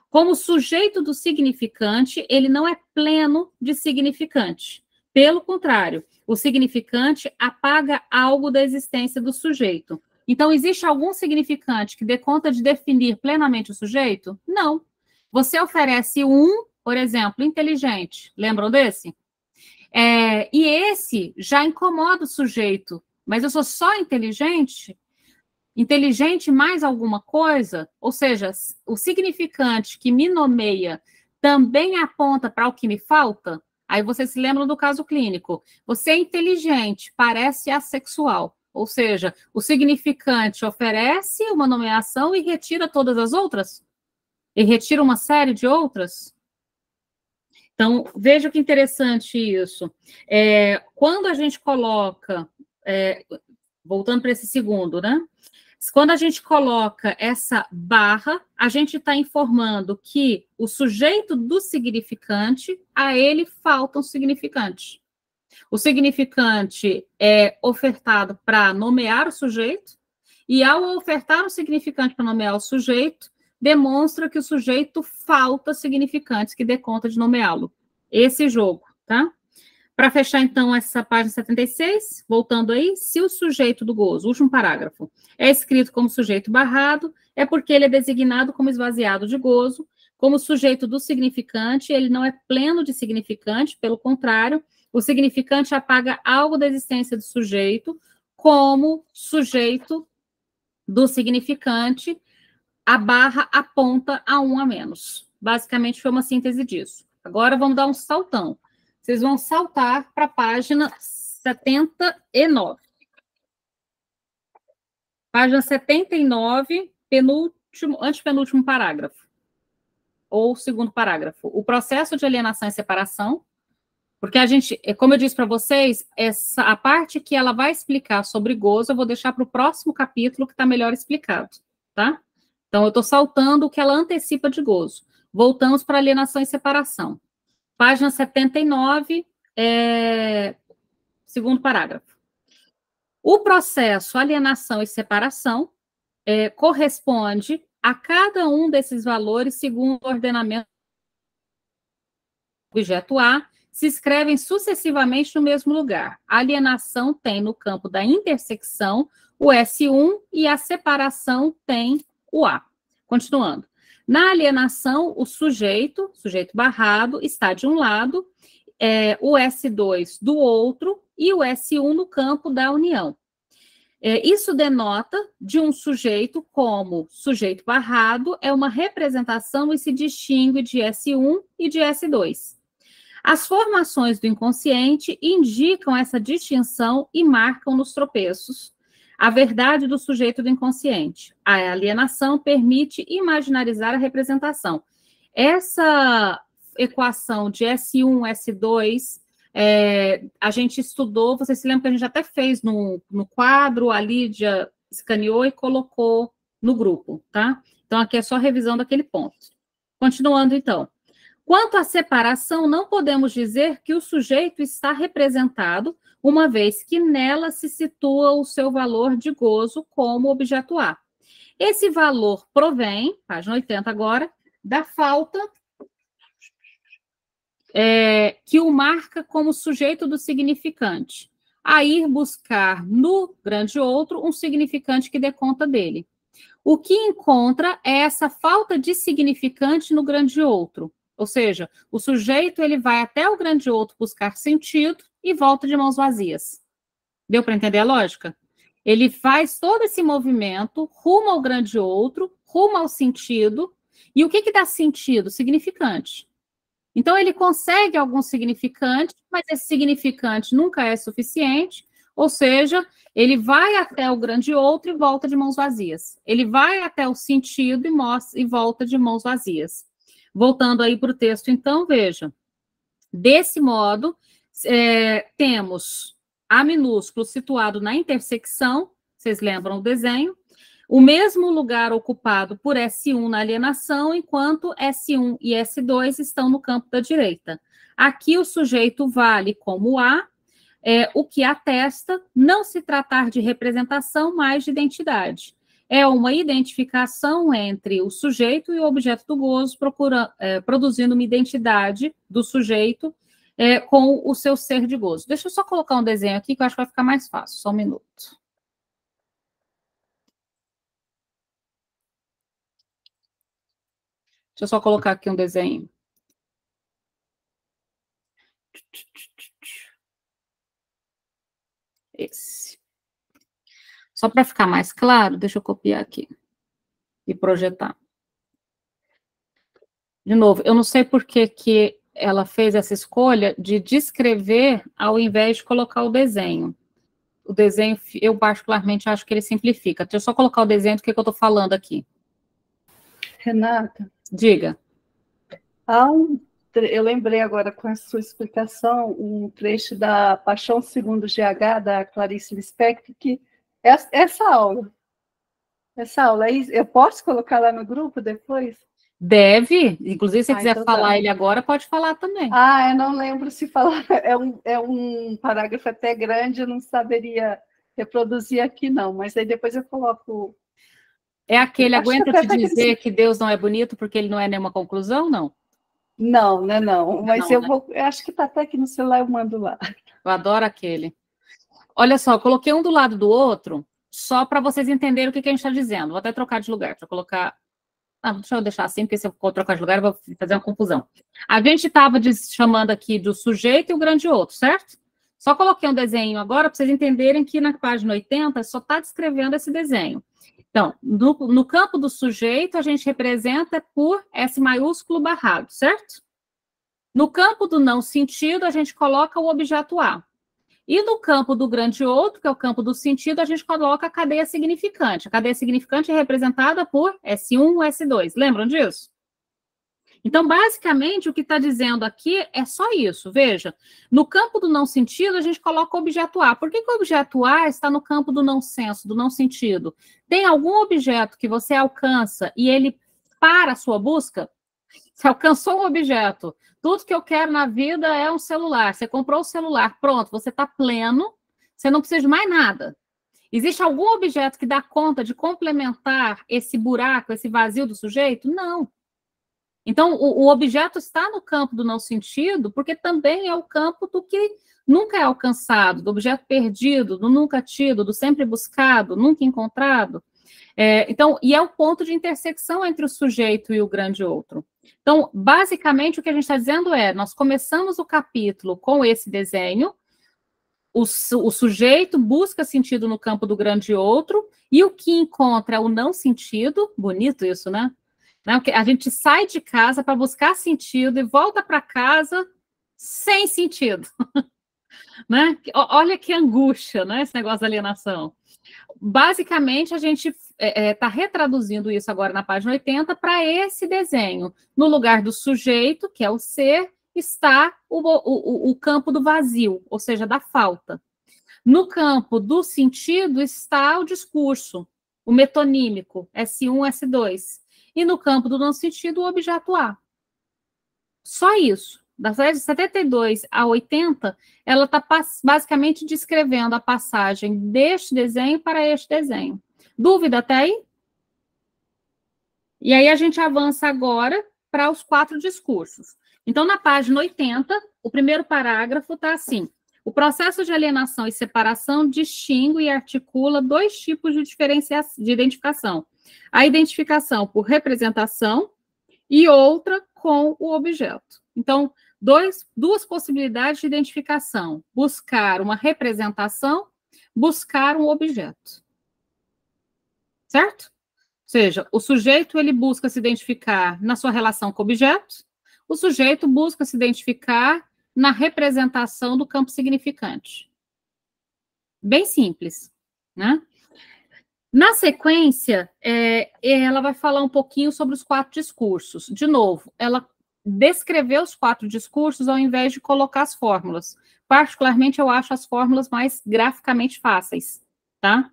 Como sujeito do significante, ele não é pleno de significante. Pelo contrário, o significante apaga algo da existência do sujeito. Então, existe algum significante que dê conta de definir plenamente o sujeito? Não. Você oferece por exemplo, inteligente. Lembram desse? E esse já incomoda o sujeito. Mas eu sou só inteligente? Inteligente mais alguma coisa? Ou seja, o significante que me nomeia também aponta para o que me falta? Aí você se lembra do caso clínico. Você é inteligente, parece assexual. Ou seja, o significante oferece uma nomeação e retira todas as outras? E retira uma série de outras? Então, veja que interessante isso. Quando a gente coloca, voltando para esse segundo, né? Quando a gente coloca essa barra, a gente está informando que o sujeito do significante, a ele falta um significante. O significante é ofertado para nomear o sujeito, e ao ofertar um significante para nomear o sujeito, demonstra que o sujeito falta significantes que dê conta de nomeá-lo. Esse jogo, tá? Para fechar, então, essa página 76, voltando aí, se o sujeito do gozo, último parágrafo, é escrito como sujeito barrado, é porque ele é designado como esvaziado de gozo, como sujeito do significante, ele não é pleno de significante, pelo contrário, o significante apaga algo da existência do sujeito, como sujeito do significante, a barra aponta a um a menos. Basicamente, foi uma síntese disso. Agora, vamos dar um saltão. Vocês vão saltar para a página 79. Página 79, antepenúltimo parágrafo. Ou segundo parágrafo. O processo de alienação e separação. Porque a gente, como eu disse para vocês, a parte que ela vai explicar sobre gozo, eu vou deixar para o próximo capítulo, que está melhor explicado, tá? Então, eu estou saltando o que ela antecipa de gozo. Voltamos para alienação e separação. Página 79, segundo parágrafo. O processo alienação e separação corresponde a cada um desses valores segundo o ordenamento do objeto A, se escrevem sucessivamente no mesmo lugar. A alienação tem no campo da intersecção o S1 e a separação tem o A. Continuando. Na alienação, o sujeito barrado, está de um lado, o S2 do outro e o S1 no campo da união. Isso denota de um sujeito como sujeito barrado, é uma representação e se distingue de S1 e de S2. As formações do inconsciente indicam essa distinção e marcam nos tropeços a verdade do sujeito do inconsciente. A alienação permite imaginarizar a representação. equação de S1, S2, a gente estudou, você se lembra que a gente até fez no quadro, a Lídia escaneou e colocou no grupo, tá? Então, aqui é só revisão daquele ponto. Continuando, então. Quanto à separação, não podemos dizer que o sujeito está representado, uma vez que nela se situa o seu valor de gozo como objeto A. Esse valor provém, página 80 agora, da falta que o marca como sujeito do significante, a ir buscar no grande outro um significante que dê conta dele. O que encontra é essa falta de significante no grande outro, ou seja, o sujeito ele vai até o grande outro buscar sentido e volta de mãos vazias. Deu para entender a lógica? Ele faz todo esse movimento rumo ao grande outro, rumo ao sentido, e o que dá sentido? Significante. Então, ele consegue algum significante, mas esse significante nunca é suficiente, ou seja, ele vai até o grande outro e volta de mãos vazias. Ele vai até o sentido e volta de mãos vazias. Voltando aí para o texto, então, veja. Desse modo, temos A minúsculo situado na intersecção, vocês lembram o desenho, o mesmo lugar ocupado por S1 na alienação, enquanto S1 e S2 estão no campo da direita. Aqui o sujeito vale como A, o que atesta não se tratar de representação, mas de identidade. É uma identificação entre o sujeito e o objeto do gozo, produzindo uma identidade do sujeito com o seu ser de gozo. Deixa eu só colocar um desenho aqui, que eu acho que vai ficar mais fácil. Só um minuto. Deixa eu só colocar aqui um desenho. Esse. Só para ficar mais claro, deixa eu copiar aqui e projetar. De novo, eu não sei por que ela fez essa escolha de descrever ao invés de colocar o desenho. O desenho, eu particularmente acho que ele simplifica. Deixa eu só colocar o desenho do que eu estou falando aqui. Renata. Diga. Eu lembrei agora, com a sua explicação, um trecho da Paixão segundo GH, da Clarice Lispector, que essa aula, eu posso colocar lá no grupo depois? Deve, inclusive, se você quiser então falar ele agora, pode falar também. Eu não lembro se falar, é um parágrafo até grande, eu não saberia reproduzir aqui não, mas aí depois eu coloco... É aquele, aguenta te dizer que Deus não é bonito porque ele não é nenhuma conclusão, não? Não, mas eu acho que está até aqui no celular, eu mando lá. Eu adoro aquele. Olha só, eu coloquei um do lado do outro, só para vocês entenderem o que a gente está dizendo. Vou até trocar de lugar, para colocar... deixa eu deixar assim, porque se eu for trocar de lugar, eu vou fazer uma confusão. A gente estava chamando aqui do sujeito e o grande outro, certo? Só coloquei um desenho agora para vocês entenderem que na página 80 só está descrevendo esse desenho. Então, no campo do sujeito, a gente representa por S maiúsculo barrado, certo? No campo do não sentido, a gente coloca o objeto A. E no campo do grande outro, que é o campo do sentido, a gente coloca a cadeia significante. A cadeia significante é representada por S1, S2. Lembram disso? Então, basicamente, o que está dizendo aqui é só isso. Veja, no campo do não sentido, a gente coloca o objeto A. Por que o objeto A está no campo do não senso, do não sentido? Tem algum objeto que você alcança e ele para a sua busca? Você alcançou um objeto. Tudo que eu quero na vida é um celular. Você comprou o celular, pronto, você está pleno, você não precisa de mais nada. Existe algum objeto que dá conta de complementar esse buraco, esse vazio do sujeito? Não. Então, o objeto está no campo do não sentido, porque também é o campo do que nunca é alcançado, do objeto perdido, do nunca tido, do sempre buscado, nunca encontrado. E é o ponto de intersecção entre o sujeito e o grande outro. Então, basicamente, o que a gente está dizendo é, nós começamos o capítulo com esse desenho, o sujeito busca sentido no campo do grande outro, e o que encontra é o não sentido, bonito isso, né? A gente sai de casa para buscar sentido e volta para casa sem sentido. Né? Olha que angústia, né, esse negócio da alienação. Basicamente, a gente está retraduzindo isso agora na página 80 para esse desenho. No lugar do sujeito, que é o ser, está o campo do vazio, ou seja, da falta. No campo do sentido está o discurso, o metonímico, S1, S2. E no campo do não sentido, o objeto A. Só isso. Da série de 72 a 80, ela está basicamente descrevendo a passagem deste desenho para este desenho. Dúvida até aí? E aí a gente avança agora para os 4 discursos. Então, na página 80, o primeiro parágrafo está assim: o processo de alienação e separação distingue e articula 2 tipos de identificação. A identificação por representação e outra com o objeto. Então, duas possibilidades de identificação: buscar uma representação, buscar um objeto. Certo? Ou seja, o sujeito ele busca se identificar na sua relação com o objeto, o sujeito busca se identificar na representação do campo significante. Bem simples, né? Na sequência, ela vai falar um pouquinho sobre os 4 discursos. De novo, ela descreveu os 4 discursos ao invés de colocar as fórmulas. Particularmente, eu acho as fórmulas mais graficamente fáceis, tá?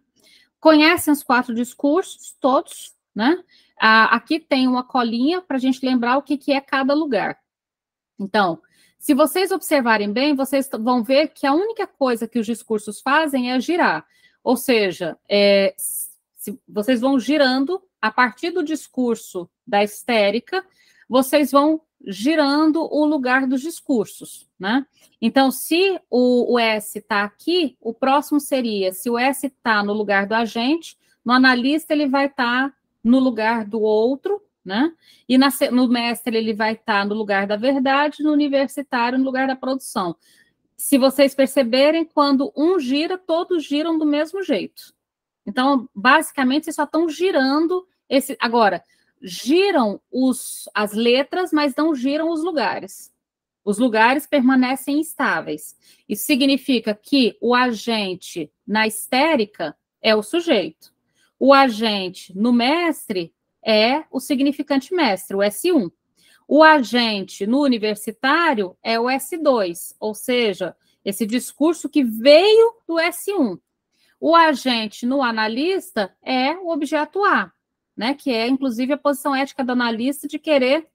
Conhecem os 4 discursos, todos, né? Aqui tem uma colinha para a gente lembrar o que é cada lugar. Então, se vocês observarem bem, vocês vão ver que a única coisa que os discursos fazem é girar. Ou seja, vocês vão girando, a partir do discurso da histérica, vocês vão girando o lugar dos discursos, né? Então, se o S está aqui, o próximo seria, se o S está no lugar do agente, no analista ele vai estar no lugar do outro, né? E no mestre ele vai estar no lugar da verdade, no universitário no lugar da produção. Se vocês perceberem, quando um gira, todos giram do mesmo jeito. Então, basicamente, vocês só estão girando esse... Agora, giram as letras, mas não giram os lugares. Os lugares permanecem estáveis. Isso significa que o agente na histérica é o sujeito. O agente no mestre é o significante mestre, o S1. O agente no universitário é o S2, ou seja, esse discurso que veio do S1. O agente no analista é o objeto A, né, que é, inclusive, a posição ética do analista de querer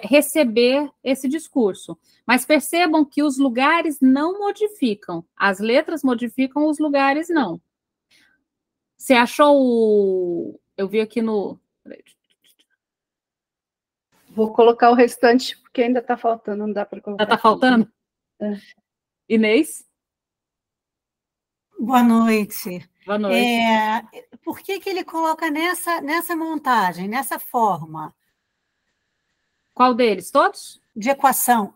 receber esse discurso. Mas percebam que os lugares não modificam. As letras modificam, os lugares não. Você achou Eu vi aqui no... Vou colocar o restante, porque ainda está faltando, não dá para colocar. Já está faltando? É. Inês? Boa noite. Boa noite. Por que ele coloca nessa montagem, nessa forma? Qual deles? Todos? De equação,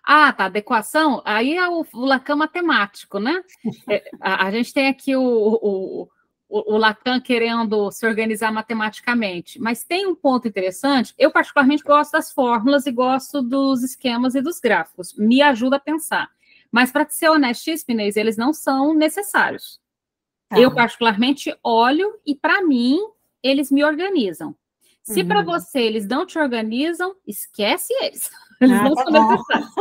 Ah, tá, adequação, aí é o Lacan matemático, né? A gente tem aqui o Lacan querendo se organizar matematicamente, mas tem um ponto interessante, eu particularmente gosto das fórmulas e gosto dos esquemas e dos gráficos, me ajuda a pensar, mas para ser honestíssimo, Inês, eles não são necessários. Eu particularmente olho e para mim eles me organizam. Se para você eles não te organizam, esquece eles. Eles não são necessários.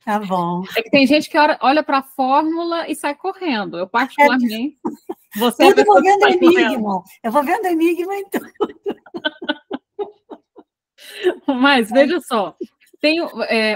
Tá bom. É que tem gente que olha para a fórmula e sai correndo. Eu, particularmente... Tudo vou vendo enigma. Eu vou vendo enigma em tudo. Mas, veja só,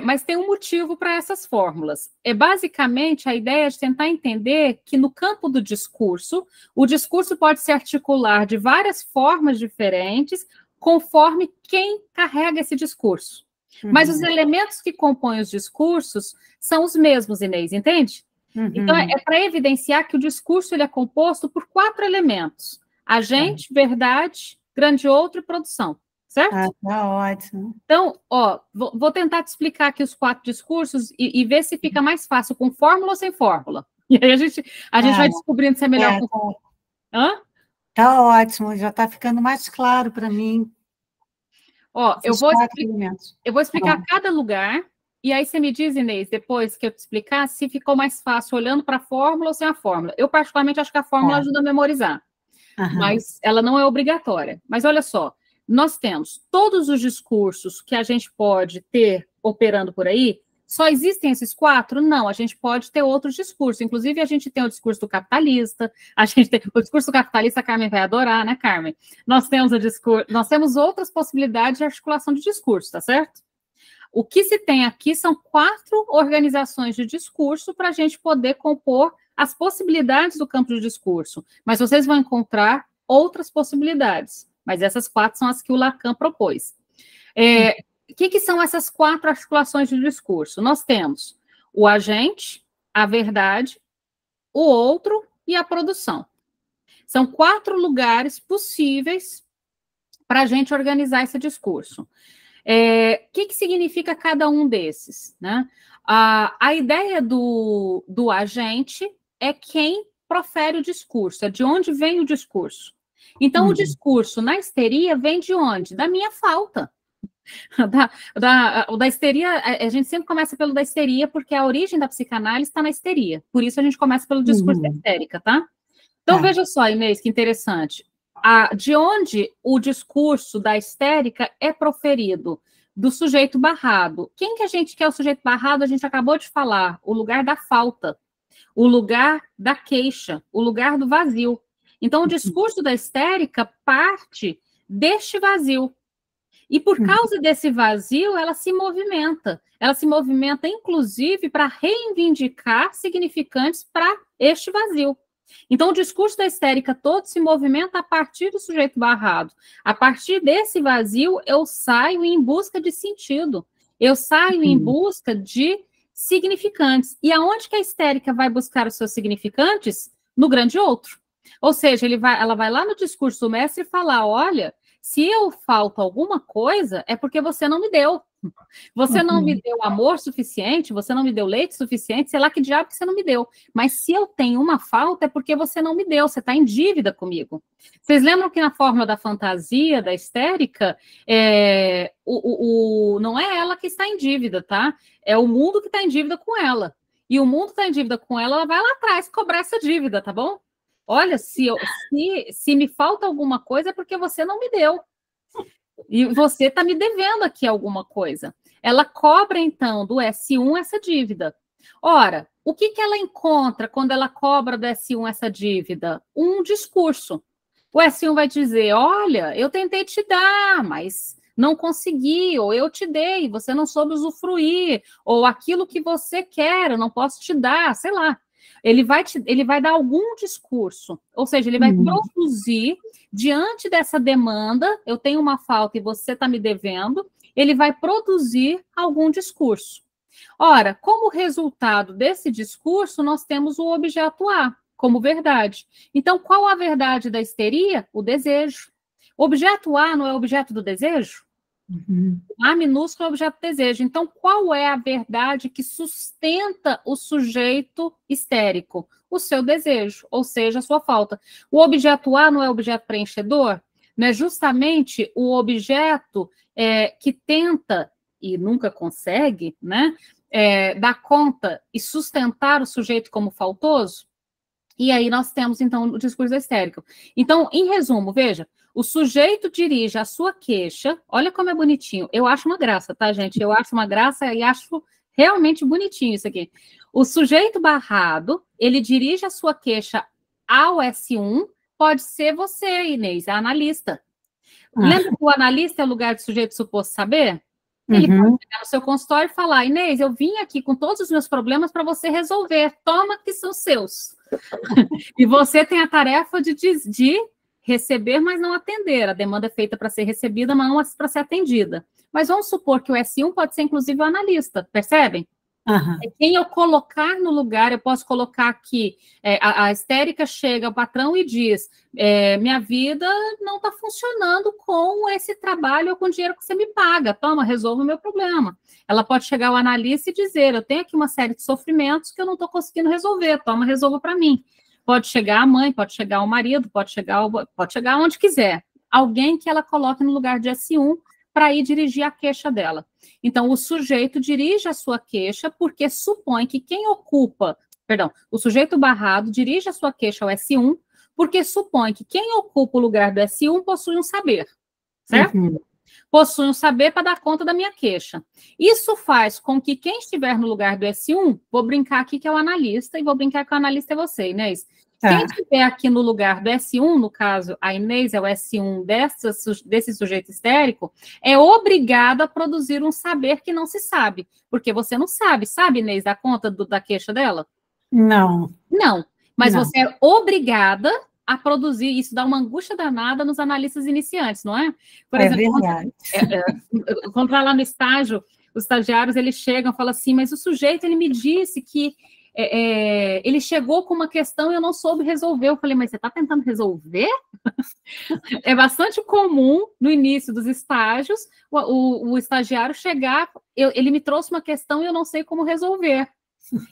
mas tem um motivo para essas fórmulas. Basicamente, a ideia é de tentar entender que no campo do discurso, o discurso pode se articular de várias formas diferentes, conforme quem carrega esse discurso. Mas os elementos que compõem os discursos são os mesmos, Inês, entende? Então, é para evidenciar que o discurso ele é composto por 4 elementos: agente, verdade, grande outro e produção. Certo? Tá ótimo. Então, vou tentar te explicar aqui os 4 discursos e ver se fica mais fácil com fórmula ou sem fórmula. E aí a gente vai descobrindo se é melhor com fórmula. Tá ótimo, já está ficando mais claro para mim. Eu vou explicar cada lugar, E aí você me diz, Inês, depois que eu te explicar, se ficou mais fácil olhando para a fórmula ou sem a fórmula. Eu, particularmente, acho que a fórmula ajuda a memorizar, mas ela não é obrigatória. Mas olha só, nós temos todos os discursos que a gente pode ter operando por aí. Só existem esses 4? Não, a gente pode ter outros discursos. Inclusive, a gente tem o discurso do capitalista, a gente tem o discurso capitalista, a Carmen vai adorar, né, Carmen? Nós temos outras possibilidades de articulação de discurso, tá certo? O que se tem aqui são 4 organizações de discurso para a gente poder compor as possibilidades do campo de discurso. Mas vocês vão encontrar outras possibilidades. Mas essas 4 são as que o Lacan propôs. O que são essas 4 articulações de discurso? Nós temos o agente, a verdade, o outro e a produção. São 4 lugares possíveis para a gente organizar esse discurso. O que significa cada um desses? Né? A ideia do agente é quem profere o discurso, é de onde vem o discurso. Então, o discurso na histeria vem de onde? Da minha falta. Da histeria, a gente sempre começa pelo da histeria, porque a origem da psicanálise está na histeria. Por isso a gente começa pelo discurso da histérica, tá? Então, veja só, Inês, que interessante. De onde o discurso da histérica é proferido? Do sujeito barrado. Quem que a gente quer o sujeito barrado? A gente acabou de falar. O lugar da falta, o lugar da queixa, o lugar do vazio. Então, o discurso da histérica parte deste vazio. E por causa desse vazio, ela se movimenta. Ela se movimenta, inclusive, para reivindicar significantes para este vazio. Então, o discurso da histérica todo se movimenta a partir do sujeito barrado. A partir desse vazio, eu saio em busca de sentido. Eu saio em busca de significantes. E aonde que a histérica vai buscar os seus significantes? No grande outro. Ou seja, ela vai lá no discurso do mestre e falar, olha, se eu falto alguma coisa, é porque você não me deu. Você não me deu amor suficiente, você não me deu leite suficiente, sei lá que diabo que você não me deu. Mas se eu tenho uma falta, é porque você não me deu, você está em dívida comigo. Vocês lembram que na fórmula da fantasia, da histérica, não é ela que está em dívida, tá? É o mundo que está em dívida com ela. E o mundo está em dívida com ela, ela vai lá atrás cobrar essa dívida, tá bom? Olha, se me falta alguma coisa, é porque você não me deu. E você está me devendo aqui alguma coisa. Ela cobra, então, do S1 essa dívida. Ora, o que ela encontra quando ela cobra do S1 essa dívida? Um discurso. O S1 vai dizer, olha, eu tentei te dar, mas não consegui, ou eu te dei, você não soube usufruir, ou aquilo que você quer, eu não posso te dar, sei lá. Ele vai dar algum discurso, ou seja, ele vai produzir, diante dessa demanda, eu tenho uma falta e você está me devendo, ele vai produzir algum discurso. Ora, como resultado desse discurso, nós temos o objeto A, como verdade. Então, qual a verdade da histeria? O desejo. O objeto A não é objeto do desejo? A minúsculo é o objeto do desejo. Então, qual é a verdade que sustenta o sujeito histérico? O seu desejo, ou seja, a sua falta. O objeto A não é o objeto preenchedor? Não é justamente o objeto que tenta, e nunca consegue, né, dar conta e sustentar o sujeito como faltoso? E aí nós temos, então, o discurso histérico. Então, em resumo, veja, o sujeito dirige a sua queixa, olha como é bonitinho, eu acho uma graça, tá, gente? Eu acho uma graça e acho realmente bonitinho isso aqui. O sujeito barrado, ele dirige a sua queixa ao S1, pode ser você, Inês, a analista. Lembra que o analista é o lugar do sujeito suposto saber? Ele pode chegar no seu consultório e falar, Inês, eu vim aqui com todos os meus problemas para você resolver, toma que são seus. E você tem a tarefa de receber, mas não atender. A demanda é feita para ser recebida, mas não para ser atendida. Mas vamos supor que o S1 pode ser, inclusive, o analista, percebem? É quem eu colocar no lugar, eu posso colocar aqui, a histérica chega ao patrão e diz, minha vida não está funcionando com esse trabalho ou com o dinheiro que você me paga, toma, resolva o meu problema. Ela pode chegar ao analista e dizer, eu tenho aqui uma série de sofrimentos que eu não estou conseguindo resolver, toma, resolva para mim. Pode chegar a mãe, pode chegar o marido, pode chegar onde quiser. Alguém que ela coloque no lugar de S1 para ir dirigir a queixa dela. Então, o sujeito dirige a sua queixa porque supõe que quem ocupa, perdão, o sujeito barrado dirige a sua queixa ao S1 porque supõe que quem ocupa o lugar do S1 possui um saber, certo? Uhum. Possui um saber para dar conta da minha queixa. Isso faz com que quem estiver no lugar do S1, vou brincar aqui que é o analista, e vou brincar que o analista é você, Inês. Quem estiver aqui no lugar do S1, no caso, a Inês é o S1 desse sujeito histérico, é obrigado a produzir um saber que não se sabe, porque você não sabe. Sabe, Inês, da conta da queixa dela? Não. Não, mas Não. você é obrigada a produzir, isso dá uma angústia danada nos analistas iniciantes, não é? Por exemplo, verdade. quando vai lá no estágio, os estagiários, eles chegam e falam assim, mas o sujeito, ele me disse que ele chegou com uma questão e eu não soube resolver. Eu falei, mas você está tentando resolver? É bastante comum, no início dos estágios, o estagiário chegar, ele me trouxe uma questão e eu não sei como resolver.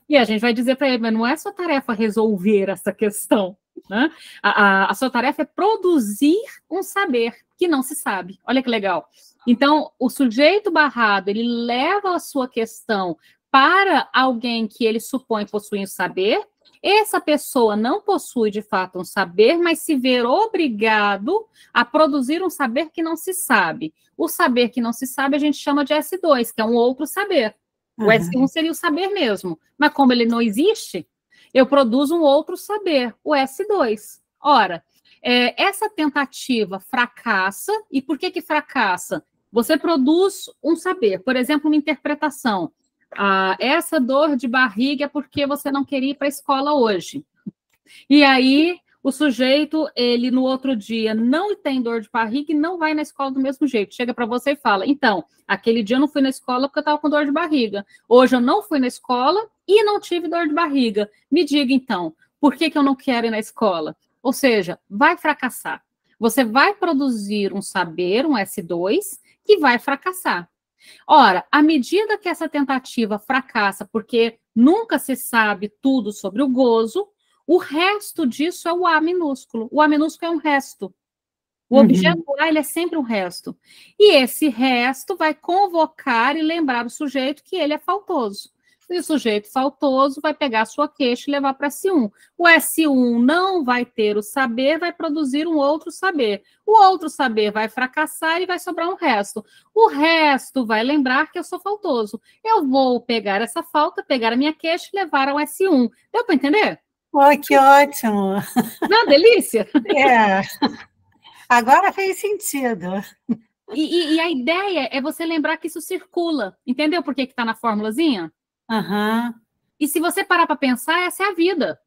E a gente vai dizer para ele, mas não é sua tarefa resolver essa questão, né? A sua tarefa é produzir um saber que não se sabe. Olha que legal. Então, o sujeito barrado, ele leva a sua questão para alguém que ele supõe possuir um saber. Essa pessoa não possui, de fato, um saber, mas se vê obrigado a produzir um saber que não se sabe. O saber que não se sabe a gente chama de S2, que é um outro saber. O S1 seria o saber mesmo, mas como ele não existe, eu produzo um outro saber, o S2. Ora, essa tentativa fracassa, e por que fracassa? Você produz um saber, por exemplo, uma interpretação. Essa dor de barriga é porque você não queria ir para a escola hoje. E aí, o sujeito, ele no outro dia não tem dor de barriga e não vai na escola do mesmo jeito. Chega para você e fala, então, aquele dia eu não fui na escola porque eu estava com dor de barriga. Hoje eu não fui na escola e não tive dor de barriga. Me diga, então, por que eu não quero ir na escola? Ou seja, vai fracassar. Você vai produzir um saber, um S2, que vai fracassar. Ora, à medida que essa tentativa fracassa, porque nunca se sabe tudo sobre o gozo, o resto disso é o A minúsculo. O A minúsculo é um resto. O objeto A, ele é sempre um resto. E esse resto vai convocar e lembrar o sujeito que ele é faltoso. E o sujeito faltoso vai pegar a sua queixa e levar para S1. O S1 não vai ter o saber, vai produzir um outro saber. O outro saber vai fracassar e vai sobrar um resto. O resto vai lembrar que eu sou faltoso. Eu vou pegar essa falta, pegar a minha queixa e levar ao S1. Deu para entender? Que ótimo! Não, delícia! Agora fez sentido. E a ideia é você lembrar que isso circula. Entendeu por que está na formulazinha? E se você parar para pensar, essa é a vida.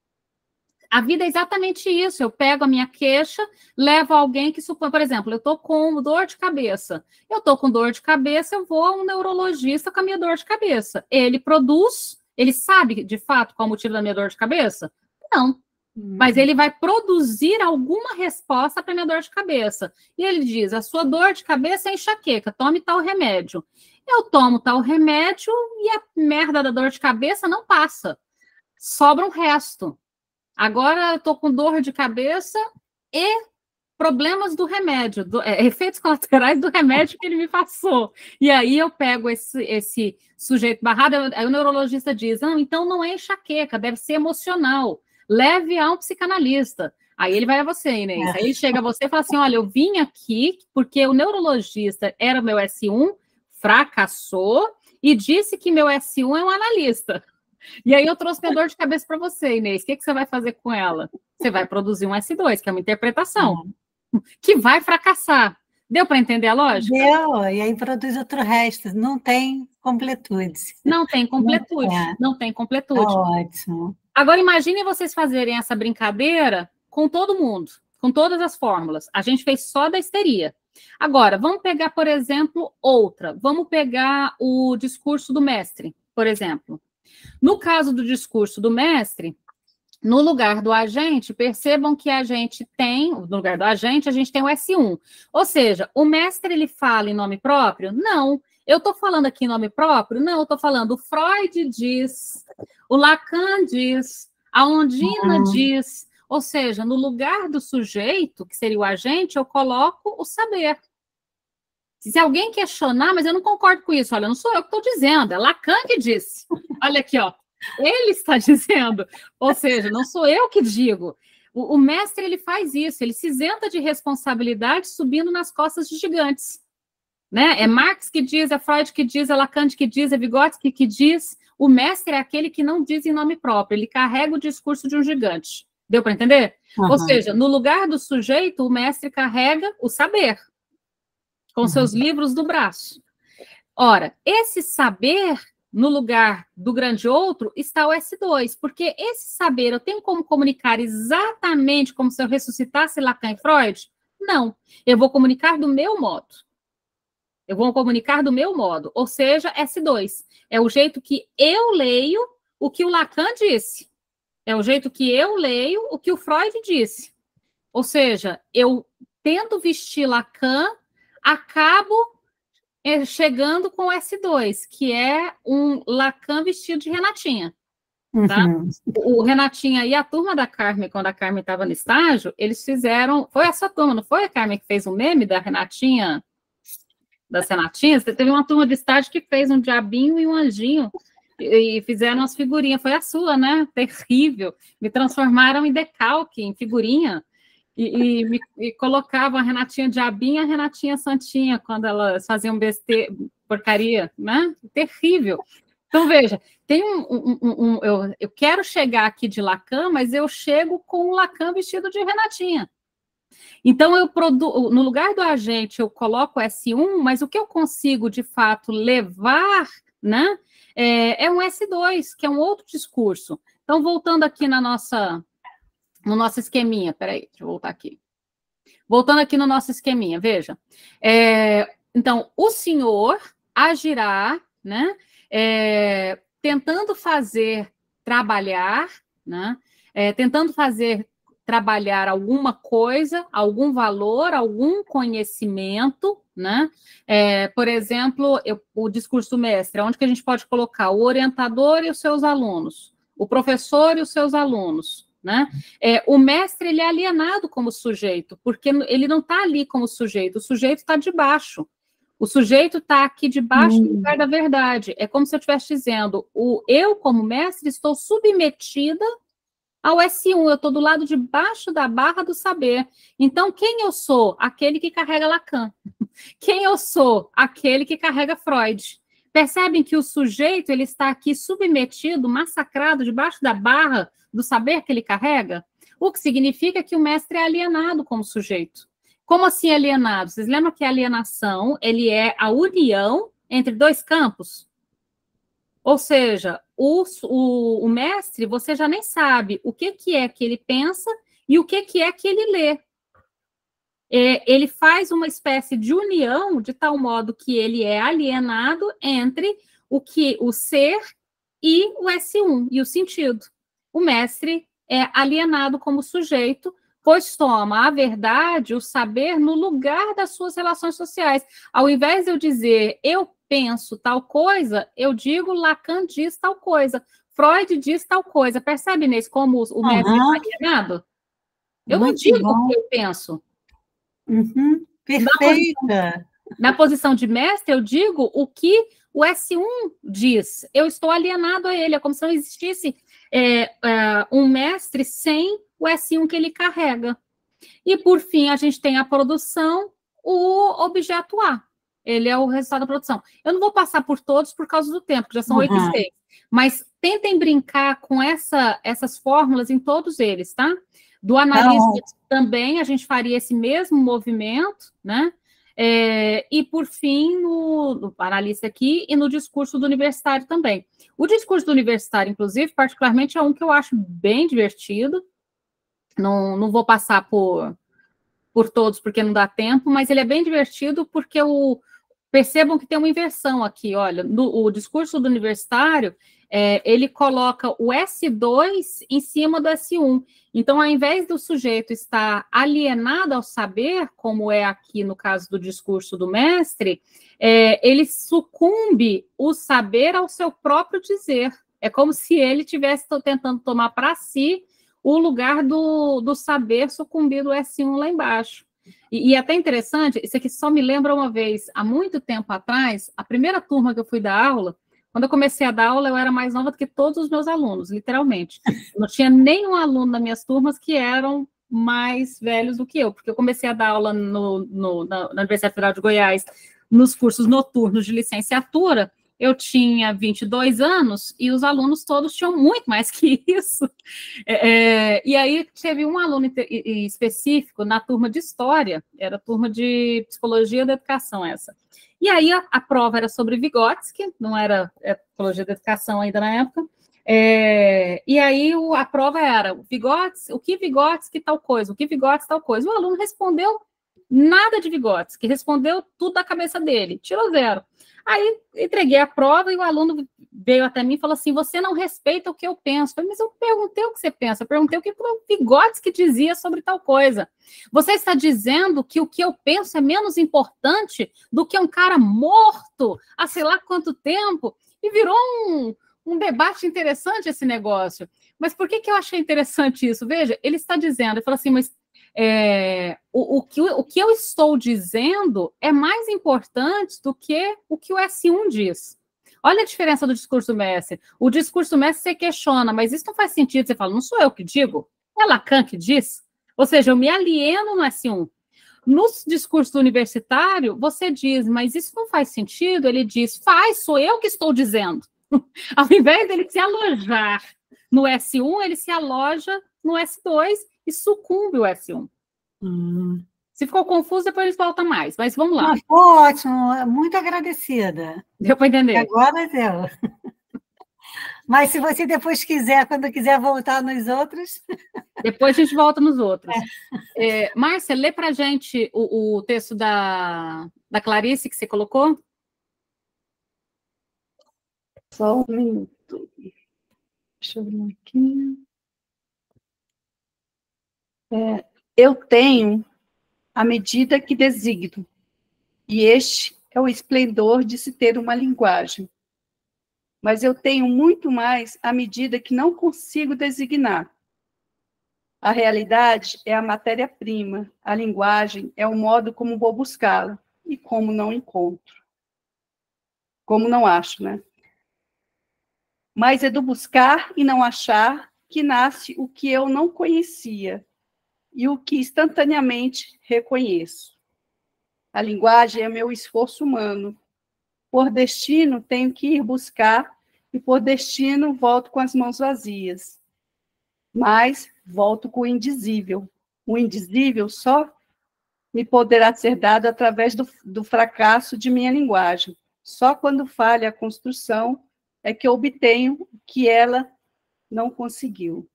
A vida é exatamente isso. Eu pego a minha queixa, levo alguém que supõe, por exemplo, eu estou com dor de cabeça. Eu estou com dor de cabeça, eu vou a um neurologista com a minha dor de cabeça. Ele produz, ele sabe de fato qual o motivo da minha dor de cabeça? Não. Mas ele vai produzir alguma resposta para minha dor de cabeça. E ele diz, a sua dor de cabeça é enxaqueca, tome tal remédio. Eu tomo tal remédio e a merda da dor de cabeça não passa. Sobra um resto. Agora eu estou com dor de cabeça e problemas do remédio, efeitos colaterais do remédio que ele me passou. E aí eu pego esse sujeito barrado, aí o neurologista diz, não, então não é enxaqueca, deve ser emocional. Leve a um psicanalista. Aí ele vai a você, Inês. Aí ele chega a você e fala assim, olha, eu vim aqui porque o neurologista era meu S1, fracassou e disse que meu S1 é um analista. E aí eu trouxe minha dor de cabeça para você, Inês. O que você vai fazer com ela? Você vai produzir um S2, que é uma interpretação, que vai fracassar. Deu para entender a lógica? Deu, e aí produz outro resto. Não tem completude. Não tem completude. Não tem completude. Ótimo. Agora, imaginem vocês fazerem essa brincadeira com todo mundo, com todas as fórmulas. A gente fez só da histeria. Agora, vamos pegar, por exemplo, outra. Vamos pegar o discurso do mestre, por exemplo. No caso do discurso do mestre, no lugar do agente, percebam que a gente tem, no lugar do agente, a gente tem o S1. Ou seja, o mestre, ele fala em nome próprio? Não. Eu estou falando aqui em nome próprio? Não, eu estou falando o Freud diz, o Lacan diz, a Ondina diz. Ou seja, no lugar do sujeito, que seria o agente, eu coloco o saber. Se alguém questionar, mas eu não concordo com isso, olha, não sou eu que estou dizendo, é Lacan que disse. Olha aqui, ó, ele está dizendo, ou seja, não sou eu que digo. O mestre, ele faz isso, ele se isenta de responsabilidade subindo nas costas de gigantes. Né? É Marx que diz, é Freud que diz, é Lacan que diz, é Vygotsky que diz. O mestre é aquele que não diz em nome próprio, ele carrega o discurso de um gigante. Deu para entender? Ou seja, no lugar do sujeito, o mestre carrega o saber, com seus livros do braço. Ora, esse saber, no lugar do grande outro, está o S2, porque esse saber eu tenho como comunicar exatamente como se eu ressuscitasse Lacan e Freud? Não, eu vou comunicar do meu modo. Eu vou comunicar do meu modo, ou seja, S2. É o jeito que eu leio o que o Lacan disse. É o jeito que eu leio o que o Freud disse. Ou seja, eu tento vestir Lacan, acabo chegando com o S2, que é um Lacan vestido de Renatinha. Tá? O Renatinha e a turma da Carmen, quando a Carmen estava no estágio, eles fizeram... Foi essa turma, não foi a Carmen que fez o meme da Renatinha... das Renatinhas? Teve uma turma de estágio que fez um diabinho e um anjinho, e fizeram as figurinhas, foi a sua, né? Terrível. Me transformaram em decalque, em figurinha, e colocavam a Renatinha diabinha e a Renatinha santinha, quando elas faziam porcaria, né? Terrível. Então, veja, tem eu quero chegar aqui de Lacan, mas eu chego com o Lacan vestido de Renatinha. Então, no lugar do agente, eu coloco S1, mas o que eu consigo, de fato, levar, né, é um S2, que é um outro discurso. Então, voltando aqui no nosso esqueminha, peraí, deixa eu voltar aqui. Voltando aqui no nosso esqueminha, veja. Então, o senhor agirá, né, tentando fazer trabalhar, né, tentando fazer trabalhar alguma coisa, algum valor, algum conhecimento, né? Por exemplo, o discurso do mestre, onde que a gente pode colocar o orientador e os seus alunos, o professor e os seus alunos, né? O mestre, ele é alienado como sujeito, porque ele não está ali como sujeito, o sujeito está debaixo. O sujeito está aqui debaixo do lugar da verdade. É como se eu estivesse dizendo, eu, como mestre, estou submetida ao S1, eu estou do lado de baixo da barra do saber. Então, quem eu sou? Aquele que carrega Lacan. Quem eu sou? Aquele que carrega Freud. Percebem que o sujeito, ele está aqui submetido, massacrado, debaixo da barra do saber que ele carrega? O que significa que o mestre é alienado como sujeito. Como assim alienado? Vocês lembram que a alienação, ele é a união entre dois campos? Ou seja, o mestre, você já nem sabe o que é que ele pensa e o que é que ele lê. Ele faz uma espécie de união de tal modo que ele é alienado entre o ser e o S1, e o sentido. O mestre é alienado como sujeito, pois toma a verdade, o saber, no lugar das suas relações sociais. Ao invés de eu dizer, eu penso tal coisa, eu digo, Lacan diz tal coisa, Freud diz tal coisa. Percebe, Inês, como o mestre é alienado? Eu não digo o que eu penso. Perfeita. Na posição de mestre, eu digo o que o S1 diz. Eu estou alienado a ele. É como se não existisse um mestre sem o S1 que ele carrega. E, por fim, a gente tem a produção, o objeto A. Ele é o resultado da produção. Eu não vou passar por todos por causa do tempo, que já são 8 e 6. Mas tentem brincar com essas fórmulas em todos eles, tá? Do analista também, a gente faria esse mesmo movimento, né? E, por fim, no analista aqui e no discurso do universitário também. O discurso do universitário, inclusive, particularmente, é um que eu acho bem divertido. Não vou passar por todos, porque não dá tempo, mas ele é bem divertido porque percebam que tem uma inversão aqui, olha, o discurso do universitário, ele coloca o S2 em cima do S1. Então, ao invés do sujeito estar alienado ao saber, como é aqui no caso do discurso do mestre, ele sucumbe o saber ao seu próprio dizer. É como se ele estivesse tentando tomar para si o lugar do saber sucumbir do S1 lá embaixo. E é até interessante, isso aqui só me lembra uma vez, há muito tempo atrás, a primeira turma que eu fui dar aula, quando eu comecei a dar aula, eu era mais nova do que todos os meus alunos, literalmente. Não tinha nenhum aluno nas minhas turmas que eram mais velhos do que eu, porque eu comecei a dar aula na Universidade Federal de Goiás, nos cursos noturnos de licenciatura, eu tinha 22 anos e os alunos todos tinham muito mais que isso. E aí teve um aluno específico na turma de História, era a turma de Psicologia da Educação essa. E aí a prova era sobre Vygotsky, não era Psicologia da Educação ainda na época, e aí a prova era Vygotsky, o que Vygotsky tal coisa, o que Vygotsky tal coisa. O aluno respondeu nada de Vygotsky, respondeu tudo da cabeça dele, tirou 0. Aí entreguei a prova e o aluno veio até mim e falou assim, você não respeita o que eu penso. Eu falei, mas eu perguntei o que você pensa, eu perguntei o que o Vygotsky dizia sobre tal coisa. Você está dizendo que o que eu penso é menos importante do que um cara morto há sei lá quanto tempo? E virou um debate interessante esse negócio. Mas por que eu achei interessante isso? Veja, ele está dizendo, ele falou assim, mas o que eu estou dizendo é mais importante do que o S1 diz. Olha a diferença do discurso do Mestre. O discurso do Mestre você questiona, mas isso não faz sentido. Você fala, não sou eu que digo, é Lacan que diz. Ou seja, eu me alieno no S1. No discurso do universitário, você diz, mas isso não faz sentido. Ele diz, faz, sou eu que estou dizendo. Ao invés dele se alojar no S1, ele se aloja no S2 e sucumbe o S1. Se ficou confuso, depois eles voltam mais, mas vamos lá. Ficou ótimo, muito agradecida. Deu para entender? Agora deu. Mas se você depois quiser, quando quiser voltar nos outros... Depois a gente volta nos outros. Márcia, lê para a gente o texto da Clarice que você colocou. Só um minuto. Deixa eu ver aqui. Eu tenho a medida que designo, e este é o esplendor de se ter uma linguagem. Mas eu tenho muito mais à medida que não consigo designar. A realidade é a matéria-prima, a linguagem é o modo como vou buscá-la, e como não encontro. Como não acho, né? Mas é do buscar e não achar que nasce o que eu não conhecia, e o que instantaneamente reconheço. A linguagem é meu esforço humano. Por destino, tenho que ir buscar, e por destino, volto com as mãos vazias. Mas volto com o indizível. O indizível só me poderá ser dado através do fracasso de minha linguagem. Só quando falha a construção é que eu obtenho o que ela não conseguiu.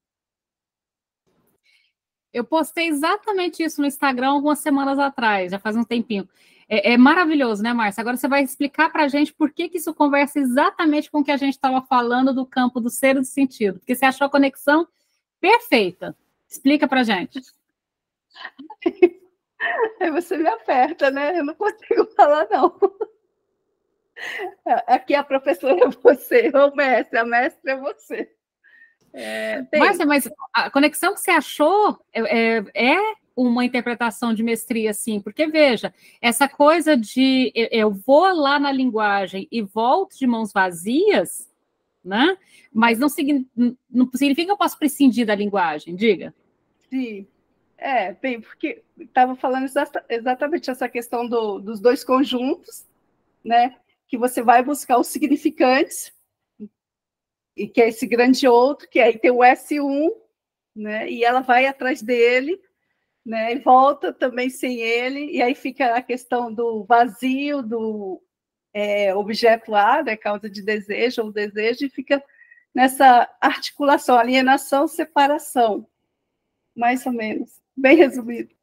Eu postei exatamente isso no Instagram algumas semanas atrás, já faz um tempinho. É maravilhoso, né, Márcia? Agora você vai explicar para a gente por que isso conversa exatamente com o que a gente estava falando do campo do ser e do sentido, porque você achou a conexão perfeita. Explica para a gente. Aí você me aperta, né? Eu não consigo falar, não. Aqui a professora é você, o mestre, a mestra é você. Márcia, mas a conexão que você achou é uma interpretação de mestria, sim, porque, veja, essa coisa de eu vou lá na linguagem e volto de mãos vazias, né? Mas não significa que eu posso prescindir da linguagem, diga. Sim, bem, porque estava falando exatamente essa questão dos dois conjuntos, né? Que você vai buscar os significantes, e que é esse grande outro, que aí tem o S1, né? E ela vai atrás dele, né? E volta também sem ele, e aí fica a questão do vazio, do objeto A, né? Causa de desejo ou desejo, e fica nessa articulação, alienação, separação, mais ou menos, bem resumido.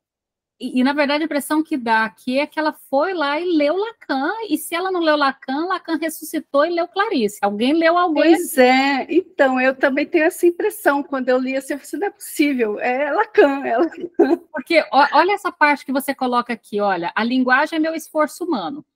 E, na verdade, a impressão que dá aqui é que ela foi lá e leu Lacan, e se ela não leu Lacan, Lacan ressuscitou e leu Clarice. Alguém leu alguém. Pois é, então, eu também tenho essa impressão, quando eu li assim, isso não é possível, é Lacan. Porque, olha essa parte que você coloca aqui, olha, a linguagem é meu esforço humano.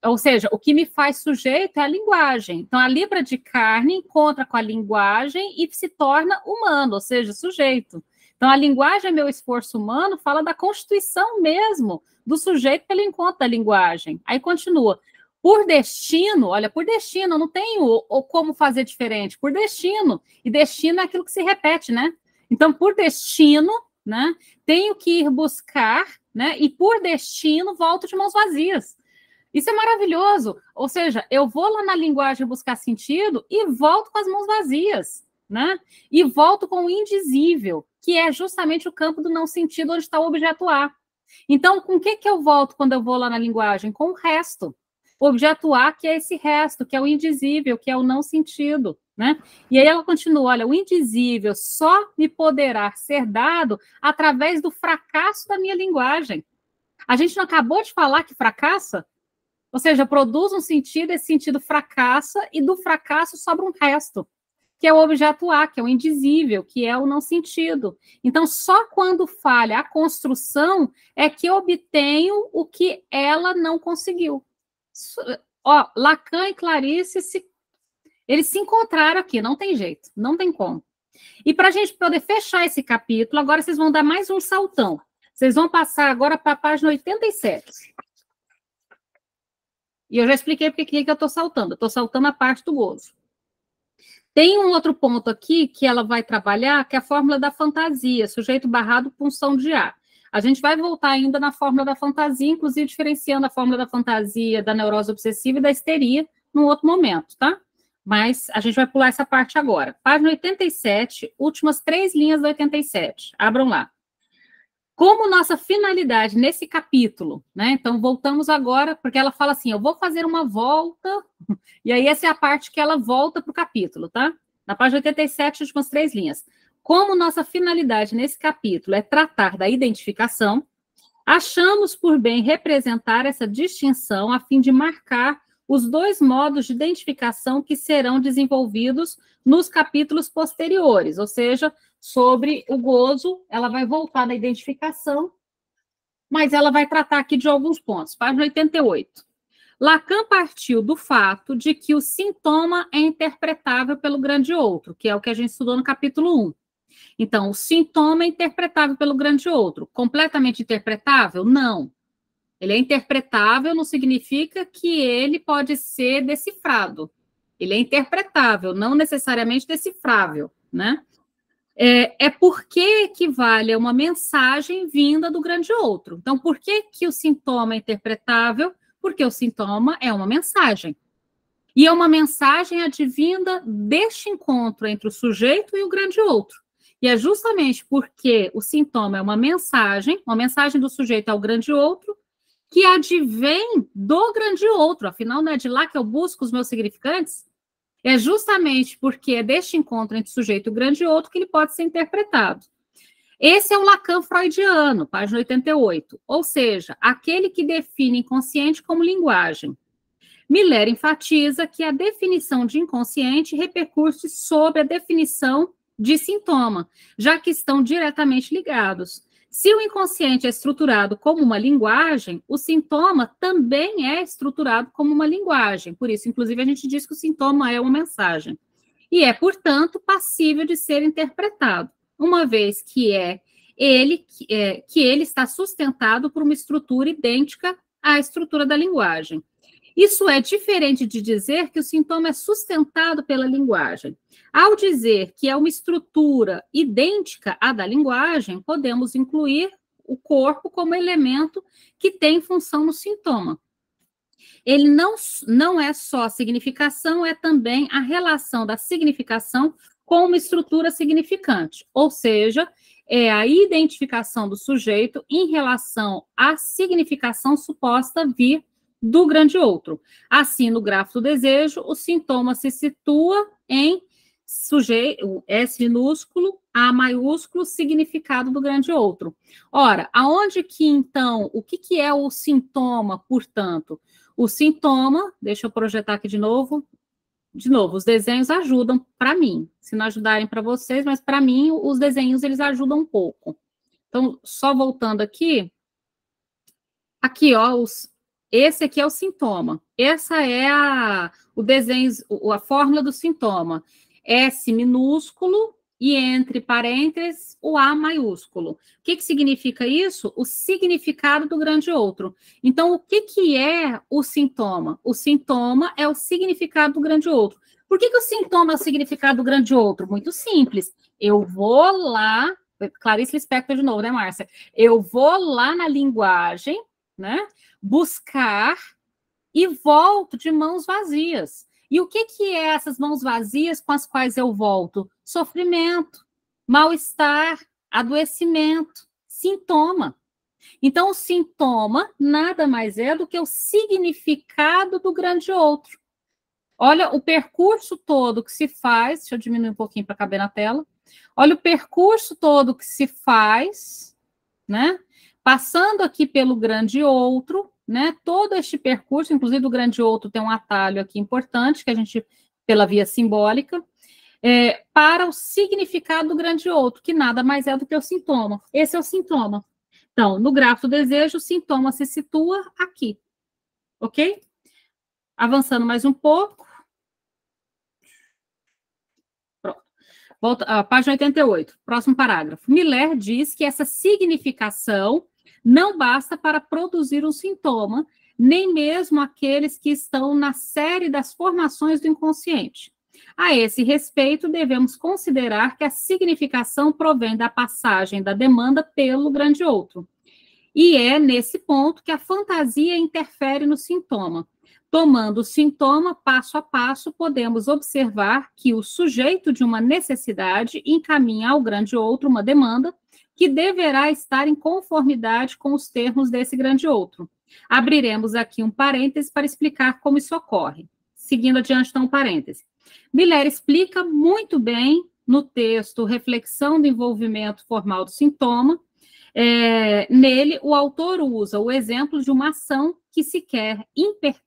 Ou seja, o que me faz sujeito é a linguagem. Então, a libra de carne encontra com a linguagem e se torna humano, ou seja, sujeito. Então, a linguagem é meu esforço humano, fala da constituição mesmo do sujeito pelo encontro da linguagem. Aí continua. Por destino, olha, por destino, eu não tenho ou como fazer diferente, por destino. E destino é aquilo que se repete, né? Então, por destino, né, tenho que ir buscar, né, e por destino volto de mãos vazias. Isso é maravilhoso. Ou seja, eu vou lá na linguagem buscar sentido e volto com as mãos vazias, né? E volto com o indizível, que é justamente o campo do não sentido onde está o objeto A. Então, com o que eu volto quando eu vou lá na linguagem? Com o resto. O objeto A, que é esse resto, que é o indizível, que é o não sentido, né? E aí ela continua, olha, o indizível só me poderá ser dado através do fracasso da minha linguagem. A gente não acabou de falar que fracassa? Ou seja, produz um sentido, esse sentido fracassa, e do fracasso sobra um resto, que é o objeto A, que é o indizível, que é o não sentido. Então, só quando falha a construção é que eu obtenho o que ela não conseguiu. Ó, Lacan e Clarice, eles se encontraram aqui, não tem jeito, não tem como. E para a gente poder fechar esse capítulo, agora vocês vão dar mais um saltão. Vocês vão passar agora para a página 87. E eu já expliquei porque que eu estou saltando. Eu estou saltando a parte do gozo. Tem um outro ponto aqui que ela vai trabalhar, que é a fórmula da fantasia, sujeito barrado, punção de A. A gente vai voltar ainda na fórmula da fantasia, inclusive diferenciando a fórmula da fantasia da neurose obsessiva e da histeria num outro momento, tá? Mas a gente vai pular essa parte agora. Página 87, últimas 3 linhas da 87. Abram lá. Como nossa finalidade nesse capítulo, né? Então, voltamos agora, porque ela fala assim, eu vou fazer uma volta, e aí essa é a parte que ela volta para o capítulo, tá? Na página 87, últimas 3 linhas. Como nossa finalidade nesse capítulo é tratar da identificação, achamos por bem representar essa distinção a fim de marcar os 2 modos de identificação que serão desenvolvidos nos capítulos posteriores, ou seja, sobre o gozo, ela vai voltar na identificação, mas ela vai tratar aqui de alguns pontos. Página 88. Lacan partiu do fato de que o sintoma é interpretável pelo grande outro, que é o que a gente estudou no capítulo 1. Então, o sintoma é interpretável pelo grande outro. Completamente interpretável? Não. Ele é interpretável não significa que ele pode ser decifrado. Ele é interpretável, não necessariamente decifrável, né? É porque equivale a uma mensagem vinda do grande outro. Então, por que o sintoma é interpretável? Porque o sintoma é uma mensagem. E é uma mensagem advinda deste encontro entre o sujeito e o grande outro. E é justamente porque o sintoma é uma mensagem do sujeito ao grande outro, que advém do grande outro. Afinal, não é de lá que eu busco os meus significantes? É justamente porque é deste encontro entre o sujeito e o grande outro que ele pode ser interpretado. Esse é o Lacan freudiano, página 88, ou seja, aquele que define inconsciente como linguagem. Miller enfatiza que a definição de inconsciente repercute sobre a definição de sintoma, já que estão diretamente ligados. Se o inconsciente é estruturado como uma linguagem, o sintoma também é estruturado como uma linguagem. Por isso, inclusive, a gente diz que o sintoma é uma mensagem. E é, portanto, passível de ser interpretado, uma vez que ele está sustentado por uma estrutura idêntica à estrutura da linguagem. Isso é diferente de dizer que o sintoma é sustentado pela linguagem. Ao dizer que é uma estrutura idêntica à da linguagem, podemos incluir o corpo como elemento que tem função no sintoma. Ele não é só a significação, é também a relação da significação com uma estrutura significante, ou seja, é a identificação do sujeito em relação à significação suposta vir do grande outro. Assim, no grafo do desejo, o sintoma se situa em sujeito, S minúsculo, A maiúsculo, significado do grande outro. Ora, aonde que, então, o que é o sintoma, portanto? O sintoma, deixa eu projetar aqui de novo, os desenhos ajudam para mim, se não ajudarem para vocês, mas para mim, os desenhos, eles ajudam um pouco. Então, só voltando aqui, ó, esse aqui é o sintoma. Essa é a fórmula do sintoma. S minúsculo, e entre parênteses o A maiúsculo. O que significa isso? O significado do grande outro. Então, o que é o sintoma? O sintoma é o significado do grande outro. Por que o sintoma é o significado do grande outro? Muito simples. Eu vou lá, Clarice Lispector de novo, né, Márcia? Eu vou lá na linguagem, né, buscar e volto de mãos vazias. E o que é essas mãos vazias com as quais eu volto? Sofrimento, mal-estar, adoecimento, sintoma. Então, o sintoma nada mais é do que o significado do grande outro. Olha o percurso todo que se faz, deixa eu diminuir um pouquinho para caber na tela. Olha o percurso todo que se faz, né? Passando aqui pelo grande outro, né? Todo este percurso, inclusive o grande outro tem um atalho aqui importante, que a gente, pela via simbólica, para o significado do grande outro, que nada mais é do que o sintoma. Esse é o sintoma. Então, no gráfico do desejo, o sintoma se situa aqui, ok? Avançando mais um pouco. Pronto. Volta à página 88, próximo parágrafo. Miller diz que essa significação não basta para produzir um sintoma, nem mesmo aqueles que estão na série das formações do inconsciente. A esse respeito, devemos considerar que a significação provém da passagem da demanda pelo grande outro. E é nesse ponto que a fantasia interfere no sintoma. Tomando o sintoma passo a passo, podemos observar que o sujeito de uma necessidade encaminha ao grande outro uma demanda que deverá estar em conformidade com os termos desse grande outro. Abriremos aqui um parêntese para explicar como isso ocorre. Seguindo adiante, então, um parêntese. Miller explica muito bem no texto Reflexão do Envolvimento Formal do Sintoma. Nele, o autor usa o exemplo de uma ação que se quer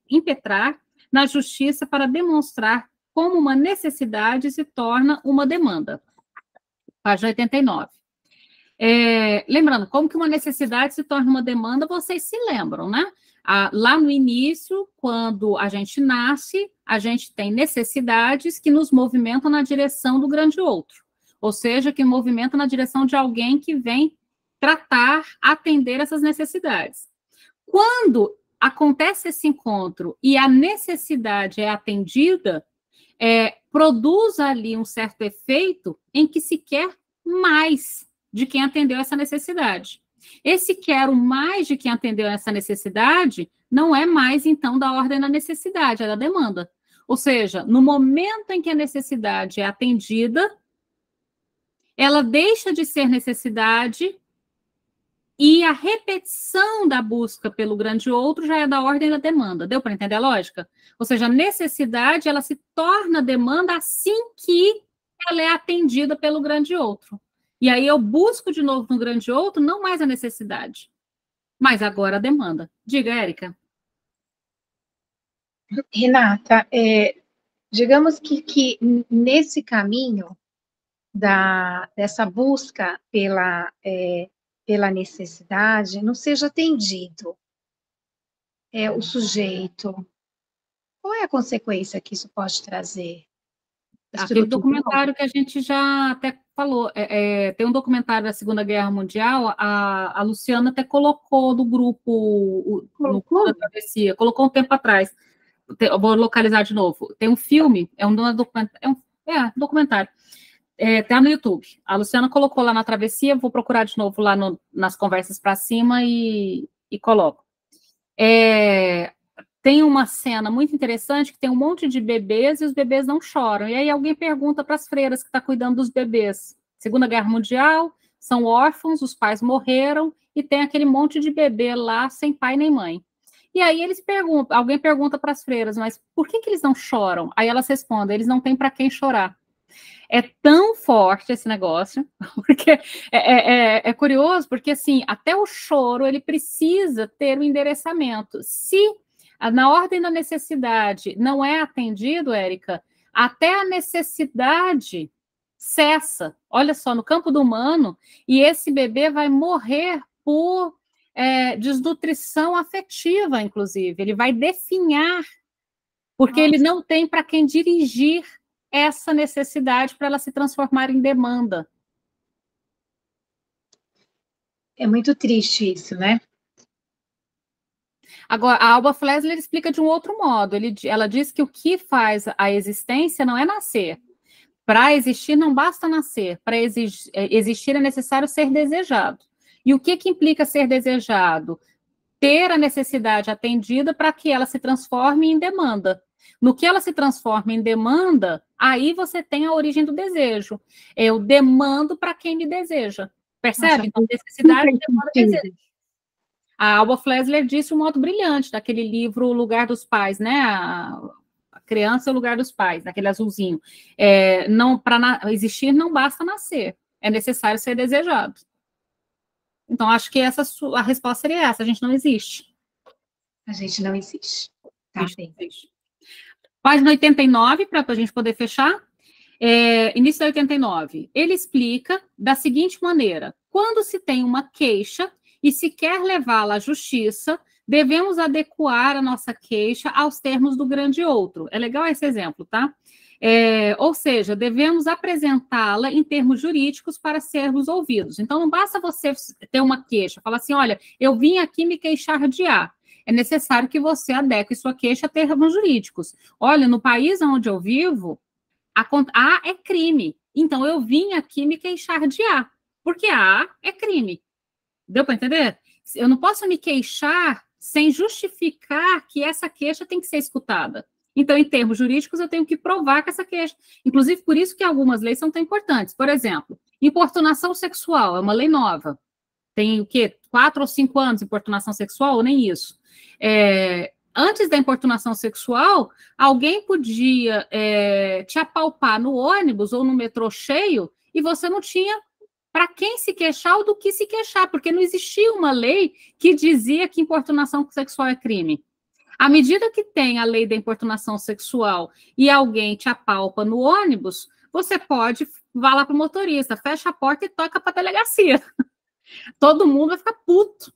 impetrar na justiça para demonstrar como uma necessidade se torna uma demanda. Página 89. Lembrando, como que uma necessidade se torna uma demanda, vocês se lembram, né? Lá no início, quando a gente nasce, a gente tem necessidades que nos movimentam na direção do grande outro, ou seja, que movimentam na direção de alguém que vem tratar, atender essas necessidades. Quando acontece esse encontro e a necessidade é atendida, produz ali um certo efeito em que se quer mais de quem atendeu essa necessidade. Esse quero mais de quem atendeu essa necessidade não é mais, então, da ordem da necessidade, é da demanda. Ou seja, no momento em que a necessidade é atendida, ela deixa de ser necessidade e a repetição da busca pelo grande outro já é da ordem da demanda. Deu para entender a lógica? Ou seja, a necessidade, ela se torna demanda assim que ela é atendida pelo grande outro. E aí eu busco de novo no grande outro, não mais a necessidade, mas agora a demanda. Diga, Érica. Renata, digamos que nesse caminho dessa busca pela necessidade não seja atendido o sujeito, qual é a consequência que isso pode trazer? Aquele documentário que a gente já até falou, tem um documentário da Segunda Guerra Mundial, a Luciana até colocou no grupo, no Clube da Travessia, colocou um tempo atrás, eu vou localizar de novo, tem um filme, documentário, tá no YouTube, a Luciana colocou lá na Travessia, vou procurar de novo lá nas conversas para cima e coloco. Tem uma cena muito interessante que tem um monte de bebês e os bebês não choram. E aí alguém pergunta para as freiras que estão cuidando dos bebês. Segunda Guerra Mundial, são órfãos, os pais morreram e tem aquele monte de bebê lá sem pai nem mãe. E aí alguém pergunta para as freiras, mas por que eles não choram? Aí elas respondem, eles não têm para quem chorar. É tão forte esse negócio, porque é curioso, porque assim, até o choro ele precisa ter um endereçamento. Se na ordem da necessidade não é atendido, Érica, até a necessidade cessa. Olha só, no campo do humano, e esse bebê vai morrer por desnutrição afetiva, inclusive. Ele vai definhar, porque ele não tem para quem dirigir essa necessidade para ela se transformar em demanda. É muito triste isso, né? Agora, a Alba Flessler explica de um outro modo. Ela diz que o que faz a existência não é nascer. Para existir, não basta nascer. Para existir, é necessário ser desejado. E o que implica ser desejado? Ter a necessidade atendida para que ela se transforme em demanda. No que ela se transforma em demanda, aí você tem a origem do desejo. Eu demando para quem me deseja. Percebe? Então, necessidade demanda desejo. A Alba Flessler disse um modo brilhante, daquele livro O Lugar dos Pais, né? A criança é o lugar dos pais, daquele azulzinho. Para existir não basta nascer, é necessário ser desejado. Então, acho que a resposta seria essa: a gente não existe. A gente não existe. Tá bem. Página 89, para a gente poder fechar. Início da 89. Ele explica da seguinte maneira: quando se tem uma queixa e se quer levá-la à justiça, devemos adequar a nossa queixa aos termos do grande outro. É legal esse exemplo, tá? Ou seja, devemos apresentá-la em termos jurídicos para sermos ouvidos. Então, não basta você ter uma queixa, falar assim, olha, eu vim aqui me queixar de A. É necessário que você adeque sua queixa a termos jurídicos. Olha, no país onde eu vivo, A é crime. Então, eu vim aqui me queixar de A, porque A é crime. Deu para entender? Eu não posso me queixar sem justificar que essa queixa tem que ser escutada. Então, em termos jurídicos, eu tenho que provar que essa queixa... Inclusive, por isso que algumas leis são tão importantes. Por exemplo, importunação sexual é uma lei nova. Tem o quê? 4 ou 5 anos de importunação sexual, ou nem isso. Antes da importunação sexual, alguém podia te apalpar no ônibus ou no metrô cheio e você não tinha para quem se queixar ou do que se queixar, porque não existia uma lei que dizia que importunação sexual é crime. À medida que tem a lei da importunação sexual e alguém te apalpa no ônibus, você pode, vá lá para o motorista, fecha a porta e toca para a delegacia. Todo mundo vai ficar puto.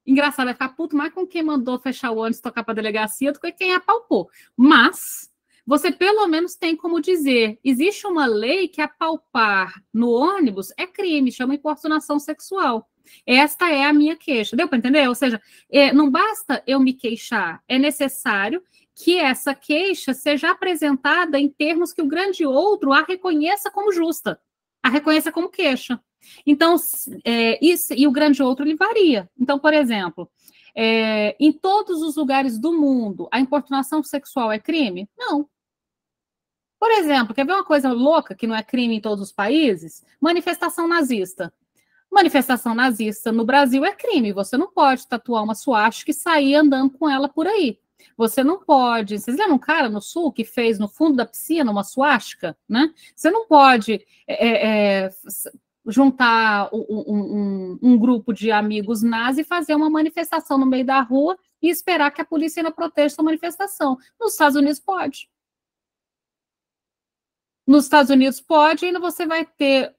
Engraçado, vai ficar puto mais com quem mandou fechar o ônibus e tocar para a delegacia do que quem apalpou. Mas você pelo menos tem como dizer, existe uma lei que apalpar no ônibus é crime, chama importunação sexual. Esta é a minha queixa. Deu para entender? Ou seja, não basta eu me queixar, é necessário que essa queixa seja apresentada em termos que o grande outro a reconheça como justa, a reconheça como queixa. Então, isso, e o grande outro, ele varia. Então, por exemplo, em todos os lugares do mundo, a importunação sexual é crime? Não. Por exemplo, quer ver uma coisa louca que não é crime em todos os países? Manifestação nazista. Manifestação nazista no Brasil é crime. Você não pode tatuar uma suástica e sair andando com ela por aí. Você não pode... Vocês lembram um cara no Sul que fez no fundo da piscina uma suástica, né? Você não pode juntar um grupo de amigos nazis e fazer uma manifestação no meio da rua e esperar que a polícia ainda proteja essa manifestação. Nos Estados Unidos pode. Nos Estados Unidos pode, ainda você vai ter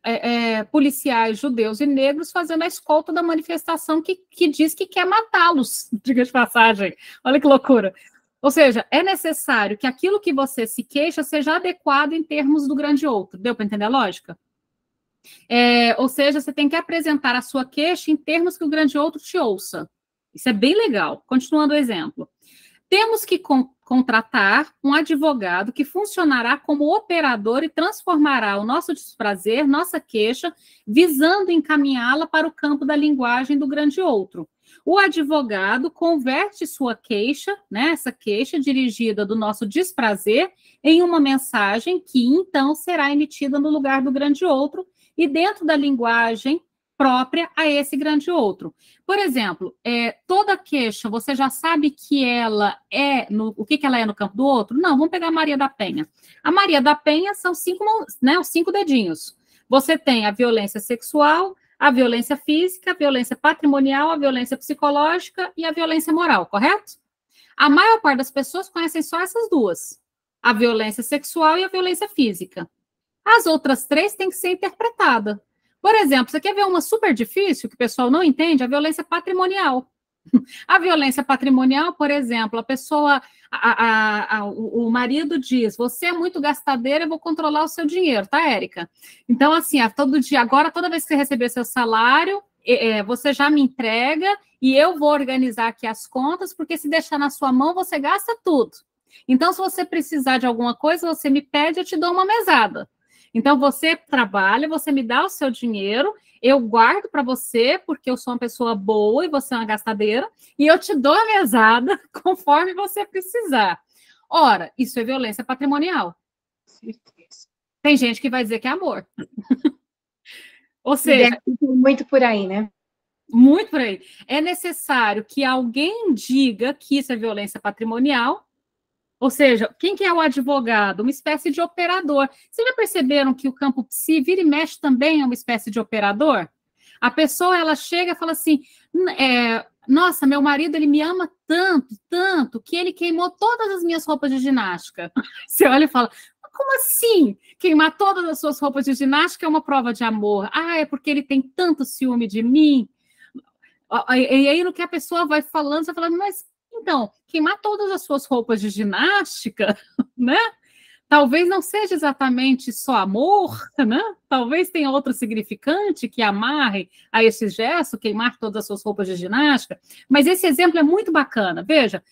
policiais judeus e negros fazendo a escolta da manifestação que diz que quer matá-los, diga de passagem. Olha que loucura. Ou seja, é necessário que aquilo que você se queixa seja adequado em termos do grande outro. Deu para entender a lógica? Ou seja, você tem que apresentar a sua queixa em termos que o grande outro te ouça. Isso é bem legal. Continuando o exemplo. Temos que contratar um advogado que funcionará como operador e transformará o nosso desprazer, nossa queixa, visando encaminhá-la para o campo da linguagem do grande outro. O advogado converte sua queixa, né, essa queixa dirigida do nosso desprazer, em uma mensagem que, então, será emitida no lugar do grande outro e dentro da linguagem própria a esse grande outro. Por exemplo, toda queixa, você já sabe que ela o que ela é no campo do outro? Não, vamos pegar a Maria da Penha. A Maria da Penha são os 5 dedinhos. Você tem a violência sexual, a violência física, a violência patrimonial, a violência psicológica e a violência moral, correto? A maior parte das pessoas conhecem só essas duas, a violência sexual e a violência física. As outras 3 têm que ser interpretadas. Por exemplo, você quer ver uma super difícil, que o pessoal não entende? A violência patrimonial. A violência patrimonial, por exemplo, a pessoa, o marido diz, você é muito gastadeira, eu vou controlar o seu dinheiro, tá, Érica? Então, assim, todo dia, agora, toda vez que você receber seu salário, você já me entrega e eu vou organizar aqui as contas, porque se deixar na sua mão, você gasta tudo. Então, se você precisar de alguma coisa, você me pede, eu te dou uma mesada. Então, você trabalha, você me dá o seu dinheiro, eu guardo para você, porque eu sou uma pessoa boa e você é uma gastadeira, e eu te dou a mesada conforme você precisar. Ora, isso é violência patrimonial. Tem gente que vai dizer que é amor. Ou seja... Muito por aí, né? Muito por aí. É necessário que alguém diga que isso é violência patrimonial. Ou seja, quem que é o advogado? Uma espécie de operador. Vocês já perceberam que o campo psi, vira e mexe, também é uma espécie de operador? A pessoa, ela chega e fala assim, nossa, meu marido, ele me ama tanto, tanto, que ele queimou todas as minhas roupas de ginástica. Você olha e fala, como assim? Queimar todas as suas roupas de ginástica é uma prova de amor. Ah, é porque ele tem tanto ciúme de mim. E aí, no que a pessoa vai falando, você fala, mas... Então, queimar todas as suas roupas de ginástica, né? Talvez não seja exatamente só amor, né? Talvez tenha outro significante que amarre a esse gesto, queimar todas as suas roupas de ginástica. Mas esse exemplo é muito bacana. Veja,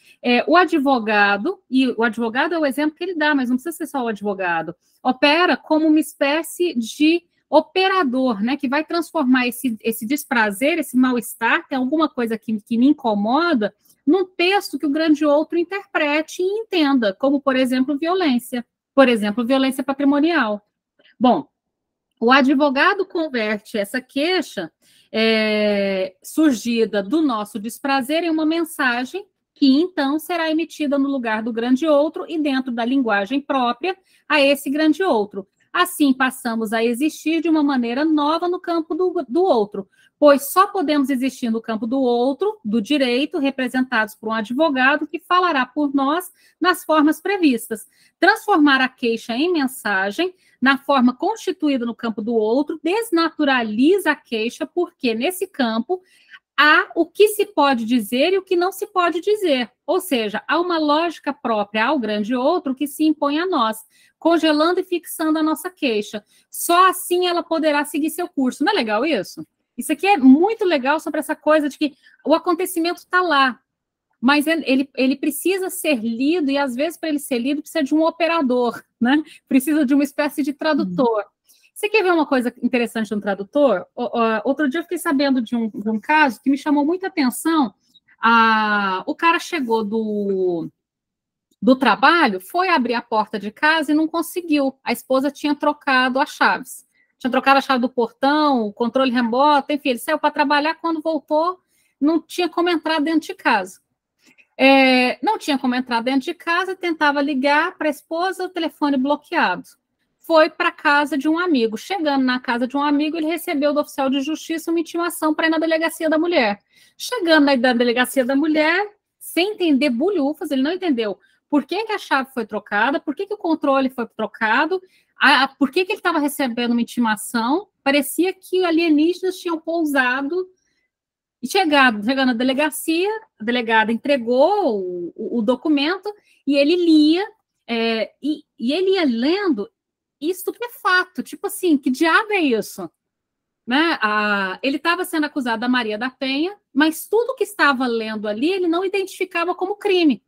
o advogado, e o advogado é o exemplo que ele dá, mas não precisa ser só o advogado, opera como uma espécie de operador, né? Que vai transformar esse desprazer, esse mal-estar, tem alguma coisa que me incomoda, num texto que o grande outro interprete e entenda, como, por exemplo, violência. Por exemplo, violência patrimonial. Bom, o advogado converte essa queixa surgida do nosso desprazer em uma mensagem que, então, será emitida no lugar do grande outro e dentro da linguagem própria a esse grande outro. Assim, passamos a existir de uma maneira nova no campo do outro, pois só podemos existir no campo do outro, do direito, representados por um advogado que falará por nós nas formas previstas. Transformar a queixa em mensagem, na forma constituída no campo do outro, desnaturaliza a queixa, porque nesse campo há o que se pode dizer e o que não se pode dizer. Ou seja, há uma lógica própria ao grande outro que se impõe a nós, congelando e fixando a nossa queixa. Só assim ela poderá seguir seu curso. Não é legal isso? Isso aqui é muito legal sobre essa coisa de que o acontecimento está lá, mas ele precisa ser lido, e às vezes, para ele ser lido, precisa de um operador, né? Precisa de uma espécie de tradutor. Você quer ver uma coisa interessante de um tradutor? Outro dia eu fiquei sabendo de um caso que me chamou muita atenção. O cara chegou do trabalho, foi abrir a porta de casa e não conseguiu. A esposa tinha trocado as chaves. Tinha trocado a chave do portão, o controle remoto, enfim, ele saiu para trabalhar, quando voltou, não tinha como entrar dentro de casa. Não tinha como entrar dentro de casa, tentava ligar para a esposa, o telefone bloqueado. Foi para a casa de um amigo. Chegando na casa de um amigo, ele recebeu do oficial de justiça uma intimação para ir na delegacia da mulher. Chegando na delegacia da mulher, sem entender bulhufas, ele não entendeu por que a chave foi trocada, por que o controle foi trocado, por que ele estava recebendo uma intimação. Parecia que alienígenas tinham pousado e chegado na delegacia, a delegada entregou o documento e ele lia, e ele ia lendo estupefato, tipo assim, que diabo é isso? Né? Ele estava sendo acusado da Maria da Penha, mas tudo que estava lendo ali, ele não identificava como crime.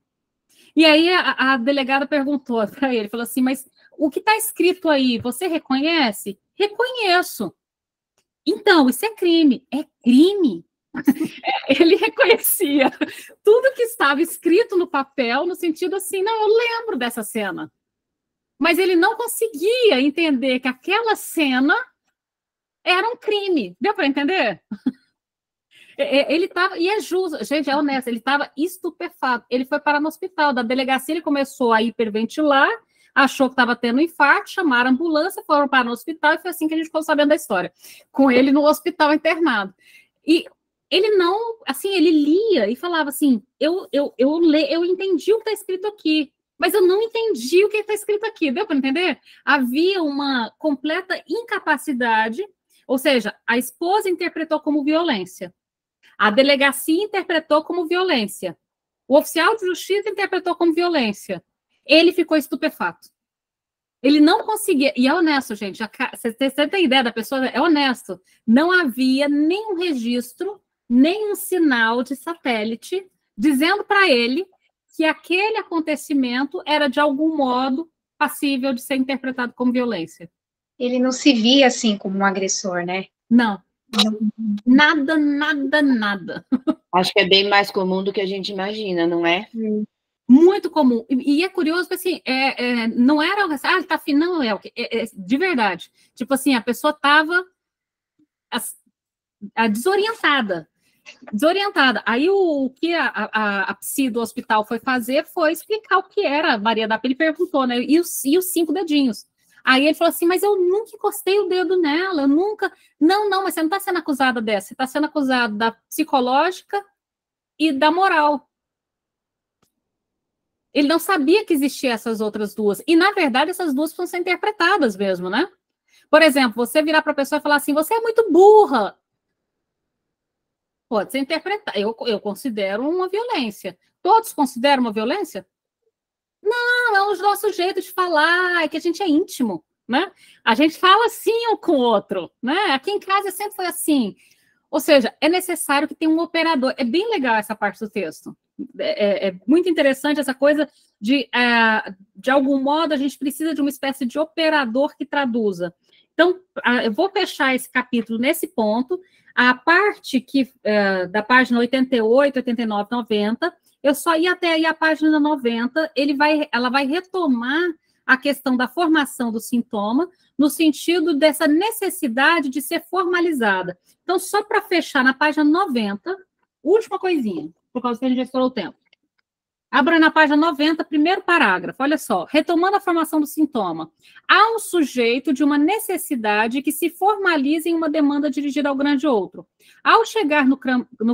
E aí a delegada perguntou para ele, falou assim, mas o que está escrito aí, você reconhece? Reconheço. Então, isso é crime. É crime? Ele reconhecia tudo que estava escrito no papel, no sentido assim, não, eu lembro dessa cena. Mas ele não conseguia entender que aquela cena era um crime. Deu para entender? Ele estava, e é justo, gente, é honesto, ele estava estupefato. Ele foi parar no hospital, da delegacia ele começou a hiperventilar, achou que estava tendo um infarto, chamaram a ambulância, foram parar no hospital, e foi assim que a gente ficou sabendo da história, com ele no hospital internado. E ele não, assim, ele lia e falava assim, eu entendi o que está escrito aqui, mas eu não entendi o que está escrito aqui, deu para entender? Havia uma completa incapacidade, ou seja, a esposa interpretou como violência. A delegacia interpretou como violência. O oficial de justiça interpretou como violência. Ele ficou estupefato. Ele não conseguia... E é honesto, gente. Você tem ideia da pessoa? É honesto. Não havia nenhum registro, nenhum sinal de satélite dizendo para ele que aquele acontecimento era, de algum modo, passível de ser interpretado como violência. Ele não se via, assim, como um agressor, né? Não. Nada, nada, nada. Acho que é bem mais comum do que a gente imagina, não é? Muito comum. E é curioso, porque assim, não era... Ah, ele tá afim, não, de verdade. Tipo assim, a pessoa estava desorientada. Aí o que a psi do hospital foi fazer foi explicar o que era a Maria da Penha. Ele perguntou, né? E os 5 dedinhos. Aí ele falou assim, mas eu nunca encostei o dedo nela, eu nunca... Não, mas você não está sendo acusada dessa, você está sendo acusado da psicológica e da moral. Ele não sabia que existiam essas outras duas. E, na verdade, essas duas precisam ser interpretadas mesmo, né? Por exemplo, você virar para a pessoa e falar assim, você é muito burra. Pode ser interpretado. Eu considero uma violência. Todos consideram uma violência? Não, é o nosso jeito de falar, é que a gente é íntimo, né? A gente fala assim um com o outro, né? Aqui em casa sempre foi assim. Ou seja, é necessário que tenha um operador. É bem legal essa parte do texto. É muito interessante essa coisa de algum modo, a gente precisa de uma espécie de operador que traduza. Então, eu vou fechar esse capítulo nesse ponto. A parte da página 88, 89, 90, eu só ia até aí a página 90, ela vai retomar a questão da formação do sintoma, no sentido dessa necessidade de ser formalizada. Então, só para fechar na página 90, última coisinha, por causa que a gente já estourou o tempo. Abra na página 90, primeiro parágrafo, olha só, retomando a formação do sintoma. Há um sujeito de uma necessidade que se formaliza em uma demanda dirigida ao grande outro. Ao chegar no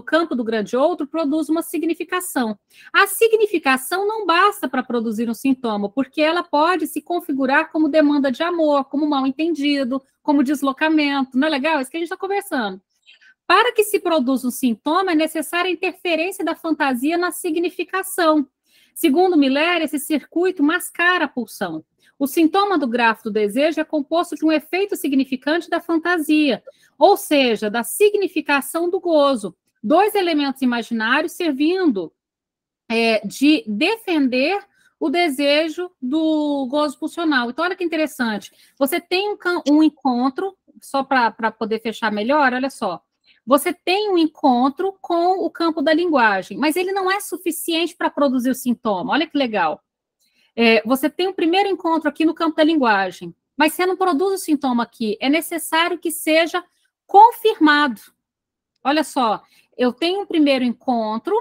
campo do grande outro, produz uma significação. A significação não basta para produzir um sintoma, porque ela pode se configurar como demanda de amor, como mal-entendido, como deslocamento. Não é legal? É isso que a gente está conversando. Para que se produza um sintoma, é necessária a interferência da fantasia na significação. Segundo Miller, esse circuito mascara a pulsão. O sintoma do grafo do desejo é composto de um efeito significante da fantasia, ou seja, da significação do gozo. 2 elementos imaginários servindo de defender o desejo do gozo pulsional. Então, olha que interessante. Você tem um encontro, só para poder fechar melhor, olha só. Você tem um encontro com o campo da linguagem, mas ele não é suficiente para produzir o sintoma. Olha que legal. Você tem um primeiro encontro aqui no campo da linguagem, mas você não produz o sintoma aqui. É necessário que seja confirmado. Olha só, eu tenho um primeiro encontro,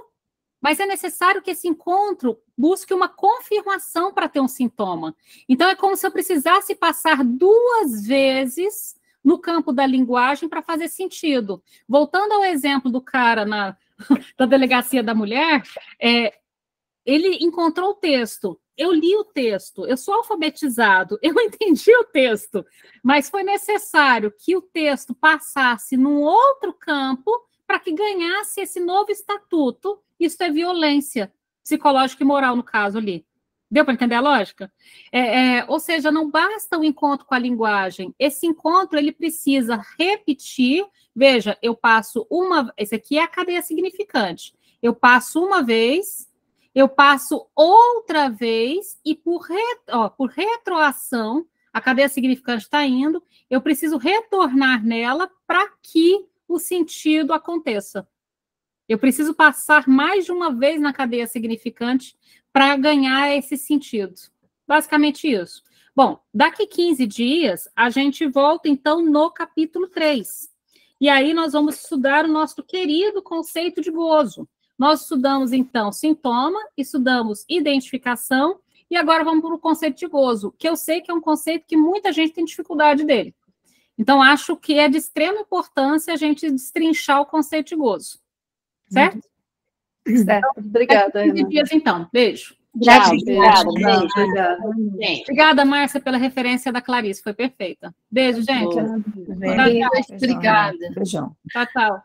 mas é necessário que esse encontro busque uma confirmação para ter um sintoma. Então, é como se eu precisasse passar 2 vezes no campo da linguagem para fazer sentido. Voltando ao exemplo do cara da delegacia da mulher, ele encontrou o texto, eu li o texto, eu sou alfabetizado, eu entendi o texto, mas foi necessário que o texto passasse num outro campo para que ganhasse esse novo estatuto. Isso é violência psicológica e moral, no caso ali. Deu para entender a lógica? Ou seja, não basta o encontro com a linguagem. Esse encontro, ele precisa repetir. Veja, eu passo esse aqui é a cadeia significante. Eu passo uma vez, eu passo outra vez, e por retroação, a cadeia significante está indo, eu preciso retornar nela para que o sentido aconteça. Eu preciso passar mais de uma vez na cadeia significante para ganhar esse sentido. Basicamente isso. Bom, daqui 15 dias, a gente volta, então, no capítulo 3. E aí nós vamos estudar o nosso querido conceito de gozo. Nós estudamos, então, sintoma, estudamos identificação, e agora vamos para o conceito de gozo, que eu sei que é um conceito que muita gente tem dificuldade dele. Então, acho que é de extrema importância a gente destrinchar o conceito de gozo. Certo? Certo. Obrigada, Ana. 15 dias, então. Beijo. Obrigada, Márcia, pela referência da Clarice. Foi perfeita. Beijo, gente. Obrigada. Beijão. Tchau, tchau.